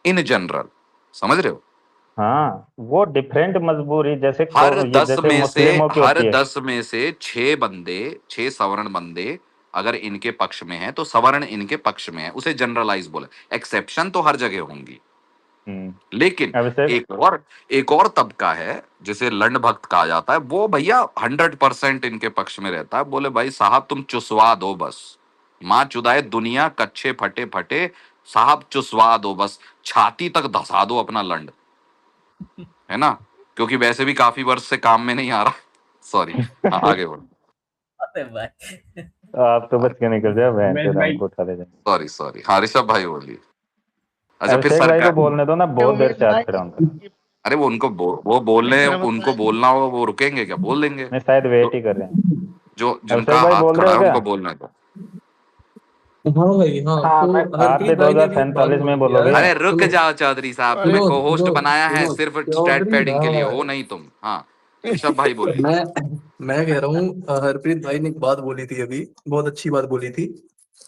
इन जनरल, समझ रहे हो। हाँ, वो डिफरेंट मजबूरी, जैसे हर ये दस जैसे में से मुस्लिमों की हर होती है। 10 में से 6 बंदे, 6 सवर्ण बंदे अगर इनके पक्ष में है तो सवर्ण इनके पक्ष में है, उसे जनरलाइज बोला। एक्सेप्शन तो हर जगह होंगी, लेकिन अभिषेक। एक और तबका है जिसे लंड भक्त कहा जाता है। वो भैया 100% इनके पक्ष में रहता है। बोले भाई साहब तुम चुसवा दो बस, माँ चुदाए दुनिया कच्चे फटे फटे, साहब चुसवा दो बस, छाती तक धसा दो अपना लंड, है ना। क्योंकि वैसे भी काफी वर्ष से काम में नहीं आ रहा। सॉरी, हाँ आगे बढ़ो। अरे भाई, आप तो बच के निकल जाओ, बहन उमेश चोद भाई, हमको उठा ले जाए। सॉरी सॉरी, हाँ ऋषभ भाई बोलिए। अच्छा, फिर अभिषेक भाई को सरकार, बोलने दो ना, बहुत देर उमेश से हाथ भाई खड़ा उनका। ये अरे वो उनको वो बोल रहे हैं, मेरा उनको मतलब बोलना हो वो रुकेंगे क्या, बोल देंगे। नहीं, शायद वेट जो ही कर रहे हैं। जो अभिषेक जिनका भाई हाथ बोल रहे खड़ा हो है क्या। उनको बोलना है। हाँ भाई हाँ, हाँ तो मैं आप भी हरप्रीत भाई ने भी एक बात 2047 में बोली थी यार। बोलोगे। अरे रुक सुनो जाओ चौधरी साहब, सुनो तुम्हें को होस्ट सुनो बनाया है सुनो सिर्फ स्टैट चौधरी पैडिंग के लिए, हो भाई, नहीं तुम। हाँ, ऋषभ भाई बोलिए। मैं मैं कह रहा हूँ हरप्रीत भाई ने एक बात बोली थी अभी, बहुत अच्छी बात बोली थी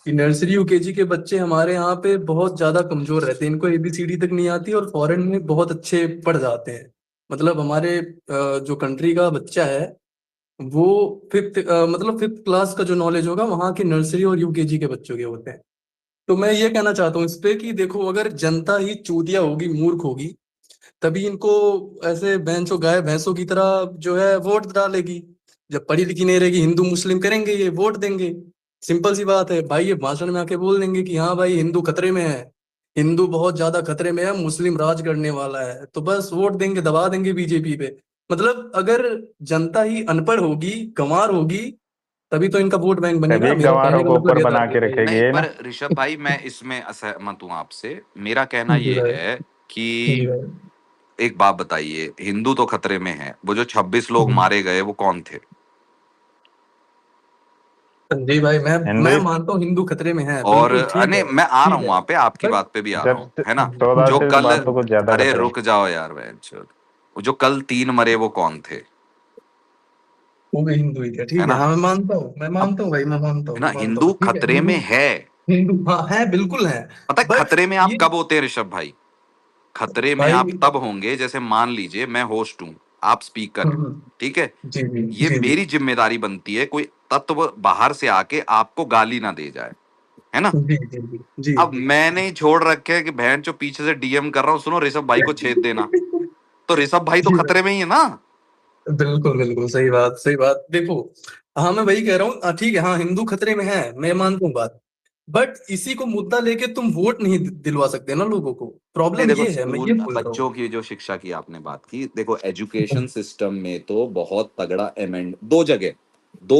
कि नर्सरी यूकेजी के बच्चे हमारे यहाँ पे बहुत ज्यादा कमजोर रहते हैं, इनको एबीसीडी तक नहीं आती और फॉरेन में बहुत अच्छे पढ़ जाते हैं। मतलब हमारे जो कंट्री का बच्चा है वो फिफ्थ क्लास का जो नॉलेज होगा वहाँ के नर्सरी और यूकेजी के बच्चों के होते हैं। तो मैं ये कहना चाहता हूँ इस पे कि देखो, अगर जनता ही चूतिया होगी, मूर्ख होगी, तभी इनको ऐसे भैंसों गाय भैंसों की तरह जो है वोट डालेगी। जब पढ़ी लिखी नहीं रहेगी, हिंदू मुस्लिम करेंगे, ये वोट देंगे। सिंपल सी बात है भाई, ये भाषण में आके बोल देंगे कि हाँ भाई हिंदू खतरे में है, हिंदू बहुत ज्यादा खतरे में है, मुस्लिम राज करने वाला है, तो बस वोट देंगे, दबा देंगे बीजेपी पे। मतलब अगर जनता ही अनपढ़ होगी, गंवार होगी, तभी तो इनका वोट बैंक बनेगा। तभी मेरा गंवारों कहने का को मतलब ऊपर ये था बना के हरप्रीत भाई। रखेगी नहीं ये पर ना। ऋषभ भाई, मैं इसमें असहमत हूं आपसे। मेरा कहना जी ये भाई। है कि जी भाई। एक बात बताइए, हिंदू तो खतरे में है, वो जो 26 लोग हम्म। मारे गए वो कौन थे। जी भाई, मैं हिंदू। मानता हूँ हिंदू खतरे में है, और बिल्कुल ठीक नहीं, है। मैं आ रहा ठीक हूं है वहां पे, आपकी बट बात पे भी आ रहा जब हूँ, है ना। जो 14 से कल, बात तो कुछ ज्यादा अरे खतरे। रुक जाओ यार बहनचोद, जो कल 3 मरे वो कौन थे, वो भी हिंदू ही है, है ठीक है। ना। हाँ मैं मानता हूँ, मैं अब मानता हूँ भाई, मैं मानता है हूँ, ना, मानता हिंदू हूँ, ठीक है। खतरे हिंदू में है। हिंदू हाँ है, बिल्कुल है। पता है बट खतरे में आप ये कब होते हैं ऋषभ भाई, खतरे में भाई आप तब होंगे जैसे मान लीजिए मैं होस्ट हूं, आप स्पीकर हैं, ठीक है? जी जी ये जी जी मेरी जिम्मेदारी बनती है कोई तत्व बाहर से आके आपको गाली ना दे जाए, है ना? जी जी जी जी अब जी मैंने ही छोड़ रखे है कि बहन जो पीछे से डीएम कर रहा हूँ, सुनो ऋषभ भाई को छेद देना, तो ऋषभ भाई तो जी खतरे में ही है ना। बिल्कुल बिल्कुल सही बात सही बात। देखो हाँ मैं वही कह रहा हूँ, ठीक है, हाँ हिंदू खतरे में है, मैं मानता हूँ बात, बट इसी को मुद्दा लेके तुम वोट नहीं दिलवा सकते ना लोगों को। नहीं प्रॉब्लम देखो, ये है, मैं ये स्कूल बोल रहा हूँ। बच्चों की जो शिक्षा की आपने बात की, देखो एजुकेशन सिस्टम में तो बहुत तगड़ा अमेंड, दो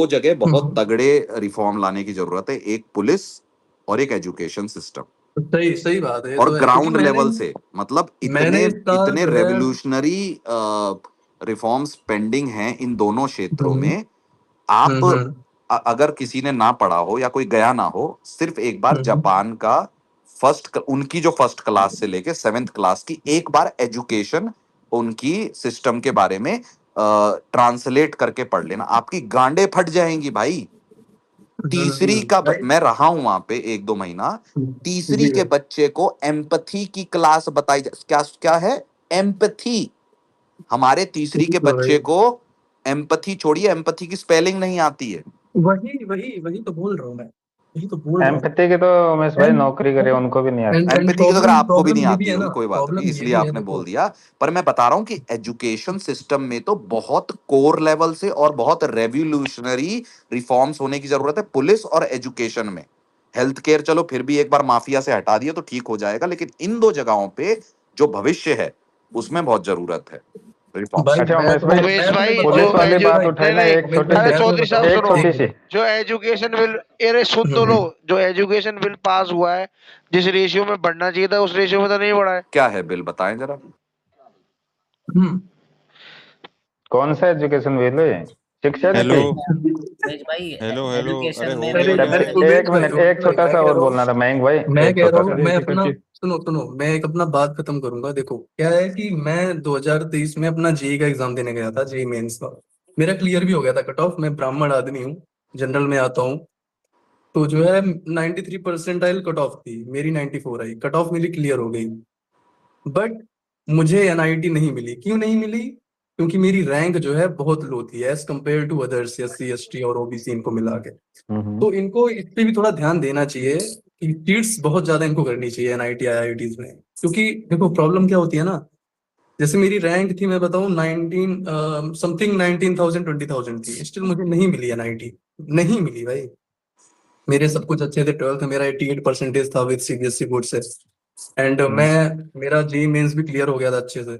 जगह बहुत तगड़े रिफॉर्म लाने की जरूरत है, एक पुलिस और एक एजुकेशन सिस्टम, सही सही बात है, ये और तो है क्योंकि ग्राउंड लेवल से, मतलब मैंने इतने इसका इतने जो है रेवोल्यूशनरी रिफॉर्म्स पेंडिंग हैं इन दोनों क्षेत्रों हम्म में। आप हम्म अगर किसी ने ना पढ़ा हो या कोई गया ना हो, सिर्फ एक बार हम्म जापान का उनकी जो फर्स्ट क्लास से लेके 7th क्लास की एक बार एजुकेशन, उनकी सिस्टम के बारे में ट्रांसलेट करके पढ़ लेना, आपकी गांडें फट जाएंगी भाई। तीसरी का भाई मैं रहा हूं वहां पे 1-2 महीना, तीसरी जी के भाई बच्चे को एम्पथी की क्लास बताई क्या क्या है, एम्पथी। हमारे तीसरी के तो भाई बच्चे को एम्पथी छोड़िए, एम्पथी की स्पेलिंग नहीं आती है। वही वही वही तो बोल रहा हूँ मैं, यही तो बोल रहा हूँ। एम्पैथी की तो उमेश भाई एंड नौकरी करे उनको भी नहीं आती। एंड एम्पैथी की तो अगर प्रॉब्लम आपको भी नहीं प्रॉब्लम ये भी आती है होगी ना, कोई बात नहीं, प्रॉब्लम ये इसलिए भी है आपने बोल देखो। दिया। पर मैं बता रहा हूं कि एजुकेशन सिस्टम में तो बहुत कोर लेवल से और बहुत रेवोल्यूशनरी रिफॉर्म्स होने की जरूरत है, पुलिस और एजुकेशन में। हेल्थ केयर चलो फिर भी एक बार माफिया से हटा दिए तो ठीक हो जाएगा, लेकिन इन दो जगहों पे जो भविष्य है उसमें बहुत जरूरत है रिफॉर्म्स भाई की। अच्छा मैं उमेश तुम्हें भाई, बताऊं पुलिस वाली उमेश बात भाई, उठाई ना, नहीं एक उमेश छोटी भाई अरे सी, मैं तुम्हें चौधरी साहब बताऊं एक सुनो, छोटी एक सी। जो एजुकेशन बिल, अरे सुन तो लो, जो एजुकेशन बिल पास हुआ है जिस रेशियो में बढ़ना चाहिए था उस रेशियो में तो नहीं बढ़ा है। क्या है बिल, बताएं जरा। हम्म, कौन सा एजुकेशन बिल है? शिक्षा उमेश हेलो नीति? भाई, उमेश भाई हेलो अरे एजुकेशन हो में गया जो अरे क्या? है, अरे चल उमेश एक भाई मिनट, उमेश एक भाई छोटा मैं सा कह और रहा हूँ, बोलना था मयंक भाई, मैं एक कह रहा छोटा हूँ, सा। मैं अपना सुनो एक अपना बात खत्म करूंगा। देखो क्या है कि मैं 2023 में अपना जेई का एग्जाम देने गया था, जेई मेंस का। मेरा क्लियर भी हो गया था कट ऑफ, मैं ब्राह्मण आदमी हूँ, जनरल में आता हूँ। तो जो है 93 परसेंटाइल कट ऑफ थी मेरी, 94 आई, कट ऑफ मेरी क्लियर हो गई। बट मुझे एनआईटी नहीं मिली। क्यों नहीं मिली? क्योंकि मेरी रैंक जो है बहुत लो थी as compare to others, SC ST और ओबीसी इनको मिला के। हम्म। तो इनको इस पे भी थोड़ा ध्यान देना चाहिए कि सीट्स बहुत ज्यादा इनको करनी चाहिए एनआईटी आईआईटीज में। क्योंकि देखो प्रॉब्लम क्या होती है ना, जैसे मेरी रैंक थी मैं बताऊं 19 समथिंग 19,000 20,000 थी, स्टिल मुझे नहीं मिली एनआईटी, नहीं मिली भाई। मेरे सब कुछ अच्छे थे, 12th में मेरा 88 परसेंटेज था विद सीबीएसई बोर्ड से। एंड मैं मेरा जेई मेंस भी क्लियर हो गया था अच्छे से,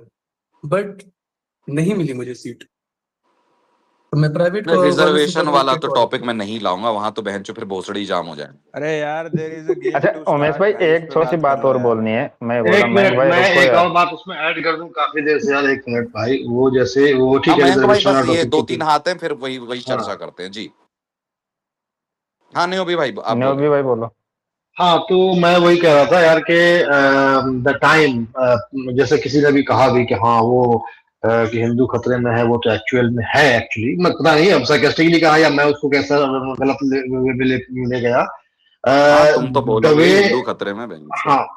बट नहीं मिली मुझे सीट। तो मैं प्राइवेट वालों से रिजर्वेशन पढ़ वाला करके तो कॉलेज। टॉपिक मैं नहीं लाऊंगा, वहां तो बहन चो फिर भोसड़ी जाम हो जाए। अरे यार देयर इज अ गेम अच्छा टू उमेश स्टार्ट भाई, भाई, उस एक पे छोटी सी बात कर बात लो और यार। बोलनी है, मैं बोला एक मयंक मिनट, भाई मैं रुको एक और यार। बात उसमें ऐड कर दूं काफी देर से यार, 1 मिनट भाई। वो जैसे वो हाँ ठीक है, मयंक भाई, रिजर्वेशन बस वाला ये टॉपिक 2-3 तो हाथ हैं, फिर वही वही चर्चा हाँ करते हैं जी। हाँ नहीं, भी भाई आप न्यो बोले। भी भाई बोलो। हाँ, तो मैं वही कह रहा था यार कि द टाइम, जैसे किसी ने भी कहा भी कि हाँ वो कि हिंदू खतरे में है, वो तो एक्चुअल में है। एक्चुअली मैं पता नहीं अब sarcastically कहा या मैं उसको कैसा गलत ले गया। हाँ तुम तो द बोलोगे वे, ही हिंदू खतरे में बहन चो। हाँ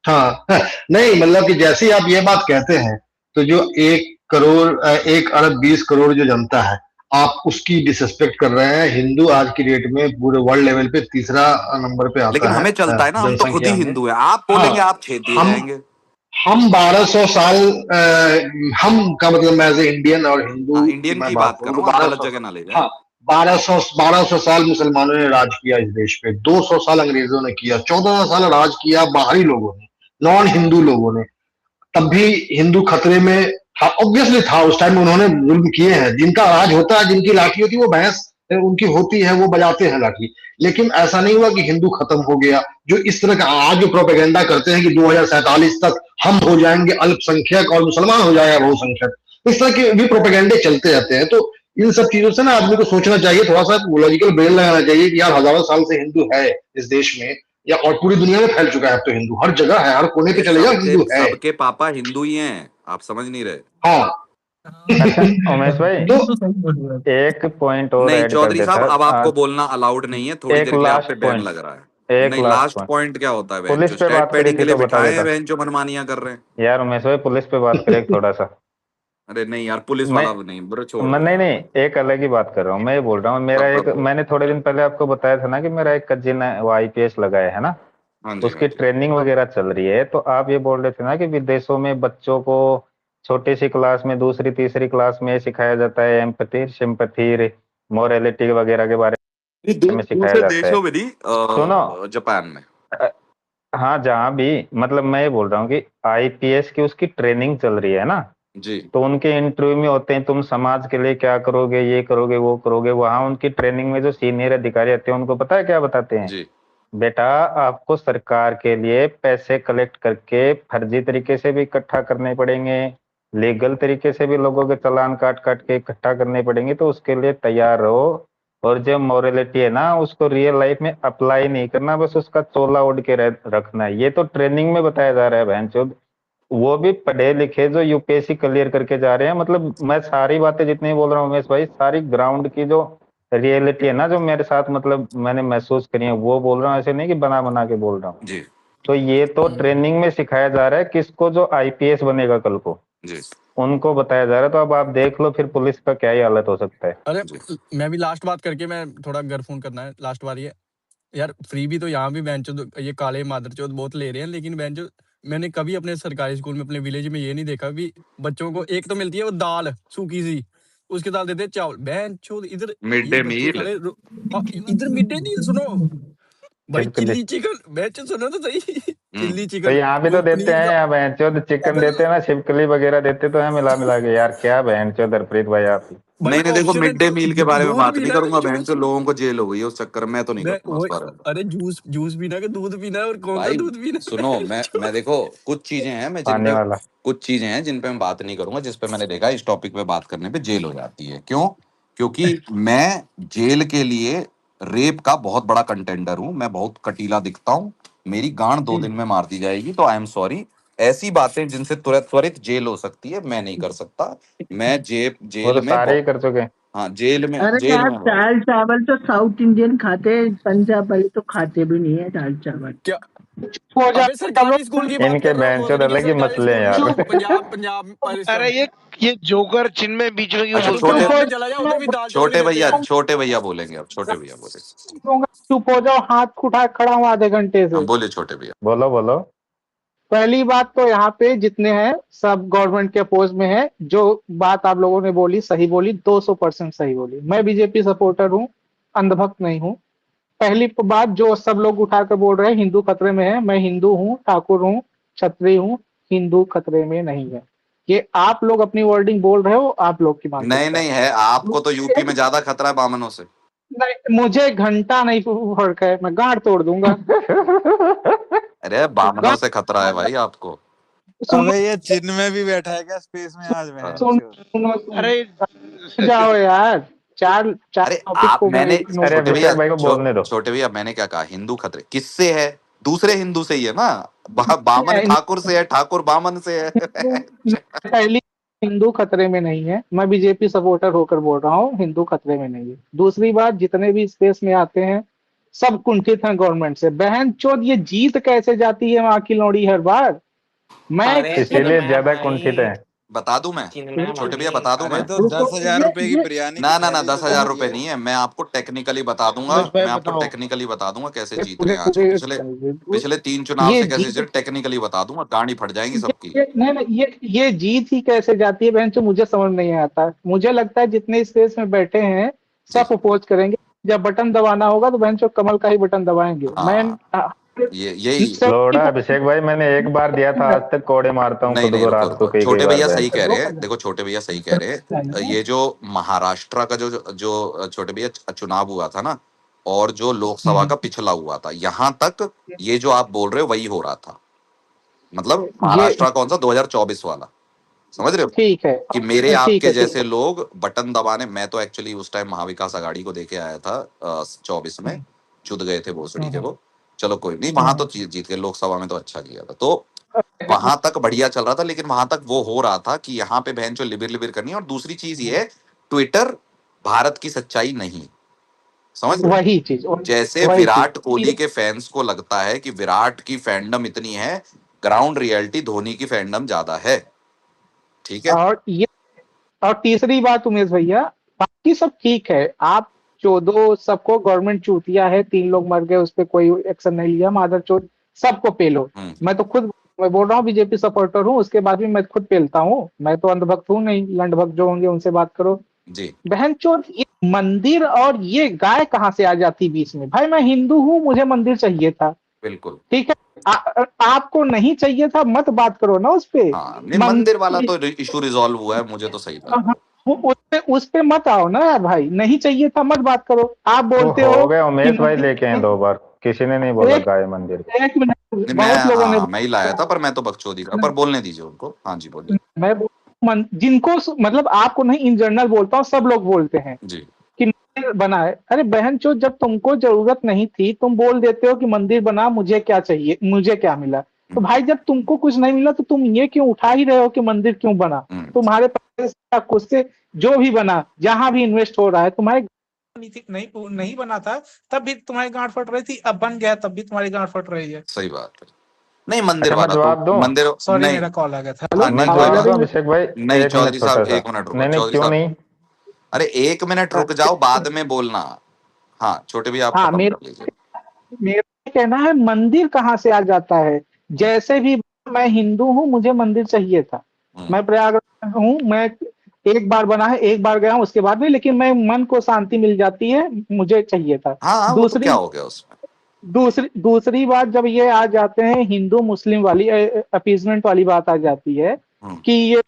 हाँ नहीं मतलब कि जैसे ही आप ये बात कहते हैं, तो जो 1 करोड़ 1 अरब 20 करोड़ जो जनता है, आप उसकी डिसरिस्पेक्ट कर रहे हैं। हिंदू आज की डेट में पूरे वर्ल्ड लेवल पे तीसरा नंबर पे आता लेकिन है हमें चलता है ना, हम तो खुद ही जनसंख्या में। हिंदू हैं, आप हाँ, बोलेंगे आप छेद दिए हम जाएंगे। हम 1200 साल, हम का मतलब मैं एज ए इंडियन और हिंदू हाँ की इंडियन मैं की बात बात कर करूं रहा तो हूँ, आप गलत 1200, जगह ना ले जाएं। हाँ 1200 साल मुसलमानों ने राज किया इस देश पे, 200 साल अंग्रेजों ने किया, 14 साल राज किया बाहरी लोगों ने, नॉन हिंदू लोगों ने। तब भी हिंदू खतरे में था, ऑब्वियसली था। उस टाइम में उन्होंने जुल्म किए हैं। जिनका राज होता है, जिनकी लाठी होती है, वो भैंस उनकी होती है, वो बजाते हैं लाठी। लेकिन ऐसा नहीं हुआ कि हिंदू खत्म हो गया। जो इस तरह का आज जो प्रोपेगेंडा करते हैं कि 2047 तक हम हो जाएंगे अल्पसंख्यक और मुसलमान हो जाएगा बहुसंख्यक, इस तरह के भी प्रोपेगेंडे चलते रहते हैं। तो इन सब चीजों से ना आदमी को सोचना चाहिए, थोड़ा सा लॉजिकल ब्रेन लगाना चाहिए कि यार हजारों साल से हिंदू है इस देश में, या और पूरी दुनिया में फैल चुका है। अब तो हिंदू हर जगह है, हर कोने पे ये चले जाओ सबके हिंदू है। सबके पापा हिंदू ही हैं, आप समझ नहीं रहे। हाँ अच्छा उमेश भाई, तो तो सही बोल रहे हो। एक पॉइंट और नहीं ऐड कर चौधरी साहब, देता। अब आपको बोलना अलाउड नहीं है, थोड़ी एक देर के लिए आप पे लास्ट बैन पॉइंट, लग रहा है। एक नहीं, लास्ट लास्ट पॉइंट, पॉइंट क्या होता है? बहन पुलिस जो पे स्टैट बात करी पैडिंग थी के लिए तो बता बिठाए हैं, देता बहन जो मनमानियां कर रहे हैं। यार। उमेश भाई पुलिस पे बात करें थोड़ा सा। अरे नहीं यार, पुलिस मैं वाला नहीं ब्रो, छोड़ मैं दो नहीं यार। नहीं, एक अलग ही बात कर रहा हूँ। मैं ये बोल रहा हूँ, मेरा एक, ब्रो, मैंने थोड़े दिन पहले आपको बताया था ना कि मेरा एक कजिन है, वो आईपीएस लगा है ना, हाँ जी, हाँ उसकी जी। ट्रेनिंग वगैरह चल रही है। तो आप ये बोल रहे थे ना कि विदेशों में बच्चों को छोटी सी क्लास में, दूसरी तीसरी क्लास में सिखाया जाता है एम्पैथी, सिंपैथी, मोरालिटी वगैरह के बारे में सिखाया दूसरे जाता है। देशों में नहीं, सुनो, जापान में। हाँ जहाँ भी, मतलब मैं ये बोल रहा हूँ कि आईपीएस की उसकी ट्रेनिंग चल रही है ना, जी तो उनके इंटरव्यू में होते हैं, तुम समाज के लिए क्या करोगे, ये करोगे, वो करोगे। वहां उनकी ट्रेनिंग में जो सीनियर अधिकारी आते हैं, उनको पता है क्या बताते हैं? जी बेटा, आपको सरकार के लिए पैसे कलेक्ट करके फर्जी तरीके से भी इकट्ठा करने पड़ेंगे, लीगल तरीके से भी लोगों के चालान काट काट के इकट्ठा करने पड़ेंगे, तो उसके लिए तैयार रहो। और जो मोरालिटी है ना, उसको रियल लाइफ में अप्लाई नहीं करना, बस उसका चोला ओढ़ के रखना है। ये तो ट्रेनिंग में बताया जा रहा है बहनचोद। वो भी पढ़े लिखे जो यूपीएससी क्लियर करके जा रहे हैं। मतलब मैं सारी बातें जितनी बोल रहा हूँ उमेश भाई, सारी ग्राउंड की जो रियलिटी है ना, जो मेरे साथ मतलब मैंने महसूस करी है, वो बोल रहा हूँ, ऐसे नहीं कि बना बना के बोल रहा हूँ। जी तो ये तो ट्रेनिंग में सिखाया जा रहा है किसको, जो आईपीएस बनेगा कल को, जी उनको बताया जा रहा है। तो अब आप देख लो फिर पुलिस का क्या ही हालत हो सकता है। अरे जी। मैं भी लास्ट बात करके, मैं थोड़ा घर फोन करना है, लास्ट बार ये यार, फ्री भी तो यहाँ भी बेंचो ये काले मादरचोद बहुत ले रहे हैं, लेकिन बेंचो मैंने कभी अपने सरकारी स्कूल में, अपने विलेज में ये नहीं देखा भी बच्चों को एक तो मिलती है वो दाल सूखी सी, उसके साथ देते हैं चावल। बेंचो इधर मिड ये डे बच्चे मील। खड़े हाँ, इधर मिड डे मील सुनो भाई, छिपकली। चिल्ली चिकन, बेंचो सुनो तो सही। चिल्ली तो चिकन, यहाँ भी तो वो देते पनीर हैं, का। यहाँ बहनचोद चिकन देते हैं ना, छिपकली वगैरह देते तो है मिला मिला के। यार क्या बहनचोद हरप्रीत भाई आप। भाई नहीं नहीं, देखो ऑप्शन है मिड डे तो मील के बारे में दूध बात नहीं पीना है करूंगा तो बहन, जूस। जो लोगों को जेल हो गई है उस चक्कर में, मैं तो नहीं मैं करूंगा उस वो, बारे में। अरे जूस जूस पीना है कि दूध पीना है, और कौन सा भाई दूध पीना सुनो, है? मैं देखो कुछ चीजें हैं मैं जिन पाने पे, वाला। कुछ चीजें हैं जिन पे मैं बात नहीं करूंगा, जिस पे मैंने देखा इस टॉपिक पे बात करने पे जेल हो जाती है। क्यों? क्योंकि मैं जेल के लिए रेप का बहुत बड़ा कंटेंडर हूं, मैं बहुत कटीला दिखता हूं, मेरी गांड 2 दिन में मार दी जाएगी, तो आई एम सॉरी। ऐसी बातें जिनसे तुरंत त्वरित जेल हो सकती है, मैं नहीं कर सकता। मैं वो जेल तो में सारे ही कर चुके हैं। हाँ, अरे जेल यार, में भाई। दाल चावल तो साउथ इंडियन खाते हैं, पंजाब वाले तो खाते भी नहीं है दाल चावल। क्या? हो अबे जाओ सरकारी स्कूल की बात इनके कर रहा हूँ, बहनचोद असली के अलग ही सरकारी मसले हैं स्कूल में, यार। पंजाब पंजाब अरे पाकिस्तान। ये जोकर चिन्मय बीच में क्यों अच्छा, अरे तो बोलता छोटे है? पंजाब में चला जाओ, उधर भी दाल चावल ही छोटे देते भैया, हैं। छोटे भैया बोलेंगे अब, छोटे भैया बोले। चुप हो जाओ, हाथ उठा खड़ा हूँ आधे घंटे हाँ से। बोले छोटे भैया। बोलो बोलो। पहली बात तो यहाँ पे जितने हैं सब गवर्नमेंट के अपोज में है। जो बात आप लोगों ने बोली सही बोली, 200% सही बोली। मैं बीजेपी सपोर्टर हूँ, अंधभक्त नहीं हूँ। पहली बात जो सब लोग उठा कर बोल रहे हैं हिंदू खतरे में है, मैं हिंदू हूँ, ठाकुर हूँ, क्षत्रिय हूँ, हिंदू खतरे में नहीं है। ये आप लोग अपनी वर्डिंग बोल रहे हो, आप लोग की नहीं मानसिकता नहीं है, आपको तो यूपी में ज्यादा खतरा है बामनों से। नहीं, मुझे घंटा नहीं फर्क है, मैं गांड तोड़ दूंगा। अरे बामनों गांड, से खतरा है भाई आपको। सुनो अबे ये चिन्ह में भी बैठा है क्या स्पेस में आज? हाँ। बहन सुनो चो। सुनो अरे जाओ यार। चार चार अरे टॉपिक आप को मैं मैंने इग्नोर अरे छोटे कर भैया, अभिषेक भाई को बोलने दो। छोटे भैया मैंने क्या कहा? हिंदू खतरे किससे है? दूसरे हिंदू से ही है ना। बामन नहीं, ठाकुर से है, ठाकुर बामन से है। पहली, हिंदू खतरे में नहीं है। मैं बीजेपी सपोर्टर होकर बोल रहा हूँ, हिंदू खतरे में नहीं है। दूसरी बात, जितने भी स्पेस में आते हैं सब कुंठित हैं गवर्नमेंट से। बहन चोद ये जीत कैसे जाती है वहां की लौड़ी हर बार। मैं अरे इसीलिए चिन्मय ज्यादा कुंठित भाई, है। बता दूं मैं? चिन्मय छोटे भैया भाई, बता दूं अरे मैं? तो रुको, 10,000 रुपए की बिरयानी की ना थैली दस तो हजार चाहिए। रुपए नहीं है, मैं आपको टेक्निकली बता दूंगा। उमेश भाई मैं आपको बताओ। टेक्निकली बता दूंगा कैसे जीत रहे पूरे हैं आज के पूरे पिछले, पिछले 3 चुनाव ये से कैसे जीत जीत, रहे, टेक्निकली बता दूंगा, गांडी फट जाएंगी सबकी। नहीं नहीं, ये जीत ही कैसे जाती है बहन, तो मुझे समझ नहीं आता। मुझे लगता है जितने स्पेस में बैठे हैं जी सब अपोज करेंगे। जब बटन दबाना होगा तो बहन चो कमल का ही बटन दबाएंगे। मैं हाँ, ये यही। लोड़ा अभिषेक भाई, मैंने एक बार दिया था, आज तक कोड़े मारता हूँ नहीं खुद नहीं, को रुको रात को रुको, कई कई छोटे बार भैया बहन सही चोद। कह रहे हैं। देखो छोटे भैया सही कह रहे हैं। ये जो महाराष्ट्र का जो जो छोटे भैया चुनाव हुआ था ना, और जो लोकसभा का पिछला हुआ था, यहां तक ये जो आप बोल रहे हो वही हो रहा था। मतलब ये महाराष्ट्र कौन सा, 2024 वाला, समझ रहे हो? ठीक है, कि मेरे ठीक आपके है, ठीक जैसे लोग बटन दबाने, मैं तो एक्चुअली उस टाइम महाविकास आघाड़ी को देके आया था 24 में, चुद गए थे भोसड़ी के है। वो। चलो कोई नहीं, वहां तो जीत गए, लोकसभा में तो अच्छा किया था, तो वहां तक बढ़िया चल रहा था। लेकिन वहां तक वो हो रहा था कि यहाँ पे बहन जो लिबिर लिबिर करनी है। और दूसरी चीज ये है, ट्विटर भारत की सच्चाई नहीं, समझ रहे हो? वही चीज जैसे वही विराट चीज कोहली के फैंस को लगता है कि विराट की फैंडम इतनी है, ग्राउंड रियलिटी धोनी की फैंडम ज्यादा है। ठीक है। और तीसरी बात उमेश भैया, बाकी सब ठीक है, आप चौदह सबको गवर्नमेंट चूतिया है, 3 लोग मर गए, उस पर कोई एक्शन नहीं लिया, मादर चौथ सबको पेलो। मैं तो खुद मैं बोल रहा हूँ बीजेपी सपोर्टर हूँ, उसके बाद भी मैं खुद पेलता हूँ, मैं तो अंधभक्त हूँ नहीं, लंडभक्त जो होंगे उनसे बात करो। जी बहन चोद, ये मंदिर और ये गाय कहाँ से आ जाती बीच में? भाई मैं हिंदू हूँ, मुझे मंदिर चाहिए था, बिल्कुल ठीक है। आपको नहीं चाहिए था, मत बात करो ना उस पे। हाँ, नहीं मंदिर वाला तो इशू रिजॉल्व हुआ है, मुझे तो सही लगा। उस पे मत आओ ना यार भाई, नहीं चाहिए था मत बात करो। आप वो बोलते हो हो गया, कि उमेश भाई मंदिर, लेके आए 2 बार, किसी ने नहीं बोला एक गाय मंदिर को। एक मिनट, नहीं मैं बहुत लोगों ने हाँ मैं ही लाया था, पर मैं तो बकचोदी का, पर बोलने दीजिए उनको। हाँ जी बोलिए। जिनको मतलब आपको नहीं, इन जनरल बोलता हूँ, सब लोग बोलते हैं जी कि मंदिर बना है। अरे बहन चो, जब तुमको जरूरत नहीं थी तुम बोल देते हो कि मंदिर बना, मुझे क्या चाहिए, मुझे क्या मिला। तो भाई जब तुमको कुछ नहीं मिला तो तुम ये क्यों उठा ही रहे हो कि मंदिर क्यों बना? तुम्हारे पैसे से खुद से जो भी बना, जहां भी इन्वेस्ट हो रहा है, तुम्हारे नहीं नहीं बना था तब भी तुम्हारी गांड फट रही थी, अब बन गया तब भी तुम्हारी गांड फट रही है। सही बात है। नहीं मंदिर अच्छा मैं वाला जवाब तो दूं? मंदिर सॉरी नहीं। मेरा कॉल आ गया था। हाँ नहीं मैं कोई जवाब बात दूं अभिषेक भाई? नहीं। 1 चौधरी मिनट छोटा साहब सा। 1 मिनट रुको। नहीं नहीं, चौधरी क्यों साहब नहीं? अरे 1 मिनट रुक जाओ, बाद में बोलना। हाँ छोटे भी आप हाँ, खत्म कर लीजिए। मेरा कहना है मंदिर कहाँ से आ जाता है? जैसे भी मैं हिंदू हूँ, मुझे मंदिर चाहिए था, मैं प्रयागराज हूँ, मैं एक बार बना है, एक बार गया हूँ, उसके बाद भी, लेकिन मैं मन को शांति मिल जाती है, मुझे चाहिए था। हाँ वो तो क्या हो गया उसमें। दूसरी बात, जब ये आ जाते हैं हिंदू मुस्लिम वाली अपीजमेंट वाली बात आ जाती है कि ये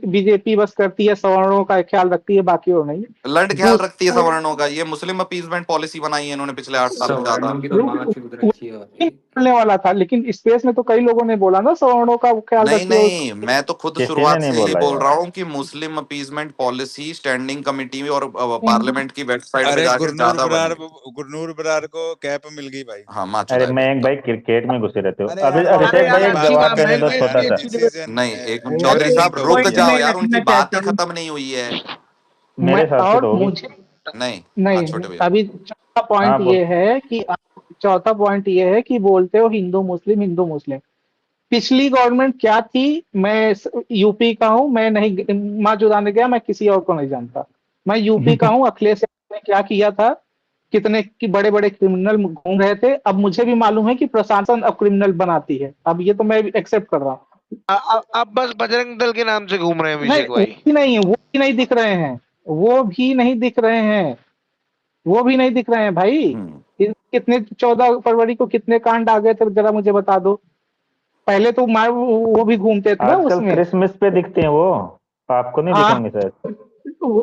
बीजेपी बस करती है, सवर्णों का ख्याल रखती है, बाकी और नहीं। लंड ख्याल रखती है सवर्णों का, ये मुस्लिम अपीजमेंट पॉलिसी बनाई है इन्होंने पिछले 8 साल में ज्यादा। बोलने वाला था, लेकिन स्पेस में तो कई लोगों ने बोला ना सवर्णों का ख्याल नहीं रखती है। नहीं, मैं तो खुद किसी ने शुरुआत नहीं से ही बोला बोल यार। रहा हूँ कि Muslim appeasement policy standing committee और पार्लियामेंट की वेबसाइट पे अरे जाके ज्यादा बनी। गुरनूर बरार को कैप मिल गई भाई। हाँ माँ अरे चुदाए मैं भाई। एक भाई क्रिकेट में घुसे रहते हो। अरे अभी यार अभिषेक भाई एक जवाब देने दो छोटा सा। नहीं एक मैं चौधरी नहीं साहब तो रुक भैया जाओ यार, उनकी बात ही खत्म नहीं हुई है। मेरे हिसाब से और तो होगी। मुझे नहीं हाँ नहीं, छोटे भैया। अभी चौथा पॉइंट हाँ बोल। ये है कि चौथा पॉइंट ये है कि बोलते हो हिंदू मुस्लिम हिंदू मुस्लिम। पिछली गवर्नमेंट क्या थी, मैं यूपी का हूं, मैं नहीं माँ जुदाने गया, मैं किसी और को नहीं जानता, मैं यूपी का हूं। अखिलेश यादव ने क्या किया था, कितने की बड़े बड़े क्रिमिनल घूम रहे थे, अब मुझे भी मालूम है कि प्रशासन अब क्रिमिनल बनाती है, अब ये तो मैं एक्सेप्ट कर रहा हूँ। अब बस बजरंग दल के नाम से घूम रहे हैं नहीं, अभिषेक वो भाई। भी नहीं है, वो भी नहीं दिख रहे हैं, वो भी नहीं दिख रहे हैं, वो भी नहीं दिख रहे हैं भाई। कितने 14 फरवरी को कितने कांड आ गए थे, जरा मुझे बता दो। पहले तो वो भी घूमते थे ना आजकल उसमें। क्रिसमस पे दिखते हैं वो, आपको नहीं हाँ, दिखेंगे शायद।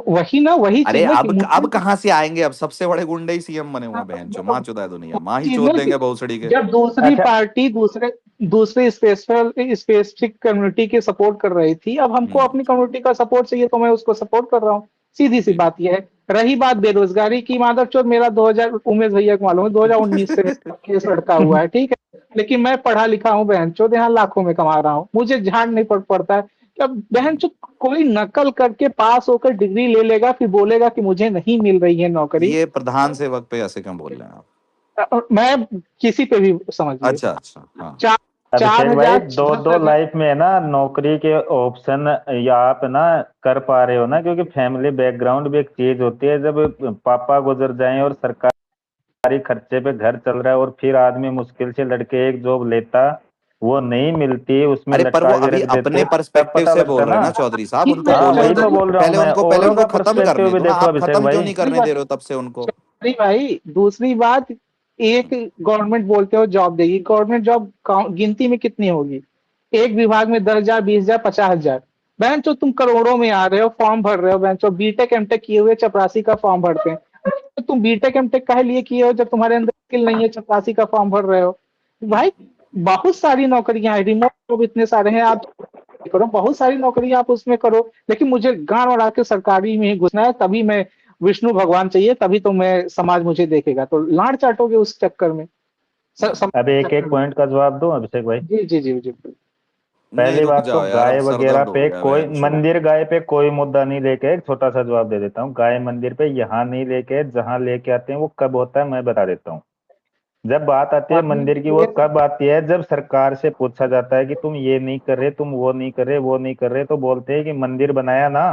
वही ना, वही अरे चीज ना कि अब कहाँ से आएंगे, अब सबसे बड़े गुंडे ही सीएम बने हुए हैं, बहन चो माँ चुदाए दुनिया, माँ ही चीज चोद ना कि देंगे भोसड़ी के। जब दूसरी अच्छा पार्टी दूसरे स्पेसिफिक कम्युनिटी के सपोर्ट कर रही थी, अब हमको अपनी कम्युनिटी का सपोर्ट चाहिए तो मैं उसको सपोर्ट कर रहा हूँ, सीधी सी बात यह है। रही बात बेरोजगारी की, माधव चौथ मेरा 2000 उमेश भैया को मालूम है 2019 से केस लड़का हुआ है, ठीक है, लेकिन मैं पढ़ा लिखा हूँ बहन चौथ, यहाँ लाखों में कमा रहा हूँ, मुझे झाड़ नहीं पड़ता है। अब बहन चौथ कोई नकल करके पास होकर डिग्री ले लेगा, फिर बोलेगा कि मुझे नहीं मिल रही है नौकरी। ये प्रधान सेवक पे ऐसे क्यों बोल रहे हैं आप? मैं किसी पे भी समझ लीजिए। अच्छा हाँ। अभिषेक भाई 2 4,000 लाइफ में है ना नौकरी के ऑप्शन, या आप ना कर पा रहे हो ना, क्योंकि फैमिली बैकग्राउंड भी एक चीज होती है। जब पापा गुजर जाएं और सरकारी खर्चे पे घर चल रहा है और फिर आदमी मुश्किल से लड़के एक जॉब लेता, वो नहीं मिलती, उसमें अरे पर वो लटका के अभी रख देते, अपने तब पर्सपेक्टिव पता से लगता बोल रहे हैं ना। ना चौधरी साहब, उनको हाँ बोलने वही दो। तो बोल रहा हूँ मैं, पहले औरों उनको का खत्म पर्सपेक्टिव करने भी दो ना, देखो आप अभिषेक खत्म क्यों भाई। नहीं करने दे रहे हो तब से उनको। नहीं भाई, दूसरी बात, एक गवर्नमेंट बोलते हो जॉब देगी, गवर्नमेंट जॉब गिनती में कितनी होगी? एक विभाग में 10,000 20,000 50,000, बहन चो तुम करोड़ों में आ रहे हो, फॉर्म भर रहे हो, बहन चो बीटेक एमटेक किए हुए चपरासी का फॉर्म भरते हैं, तो तुम बीटेक एमटेक काहे लिए किए हो जब तुम्हारे अंदर स्किल नहीं है, चपरासी का फॉर्म भर रहे हो? भाई बहुत सारी नौकरियां हैं, रिमोट जॉब इतने सारे हैं, आप करो, बहुत सारी नौकरियां आप उसमें करो, लेकिन मुझे गांड उड़ा के सरकारी में ही घुसना है, तभी मैं विष्णु भगवान चाहिए, तभी तो मैं समाज मुझे देखेगा, तो लाड़ चाटोगे उस चक्कर में। अब एक एक पॉइंट का जवाब दो अभिषेक भाई। जी जी जी जी। नहीं पहली रुक बात तो जाओ यार, गाय अब सर वगैरह दर्द हो पे गया कोई बहन चो। मंदिर गाय पे कोई मुद्दा नहीं लेके, एक छोटा सा जवाब दे देता हूँ। गाय मंदिर पे यहाँ नहीं लेके, जहाँ लेके आते हैं वो कब होता है मैं बता देता हूँ। जब बात आती है मंदिर की, वो कब आती है? जब सरकार से पूछा जाता है कि तुम ये नहीं कर रहे, तुम वो नहीं कर रहे, वो नहीं कर रहे, तो बोलते हैं कि मंदिर बनाया ना।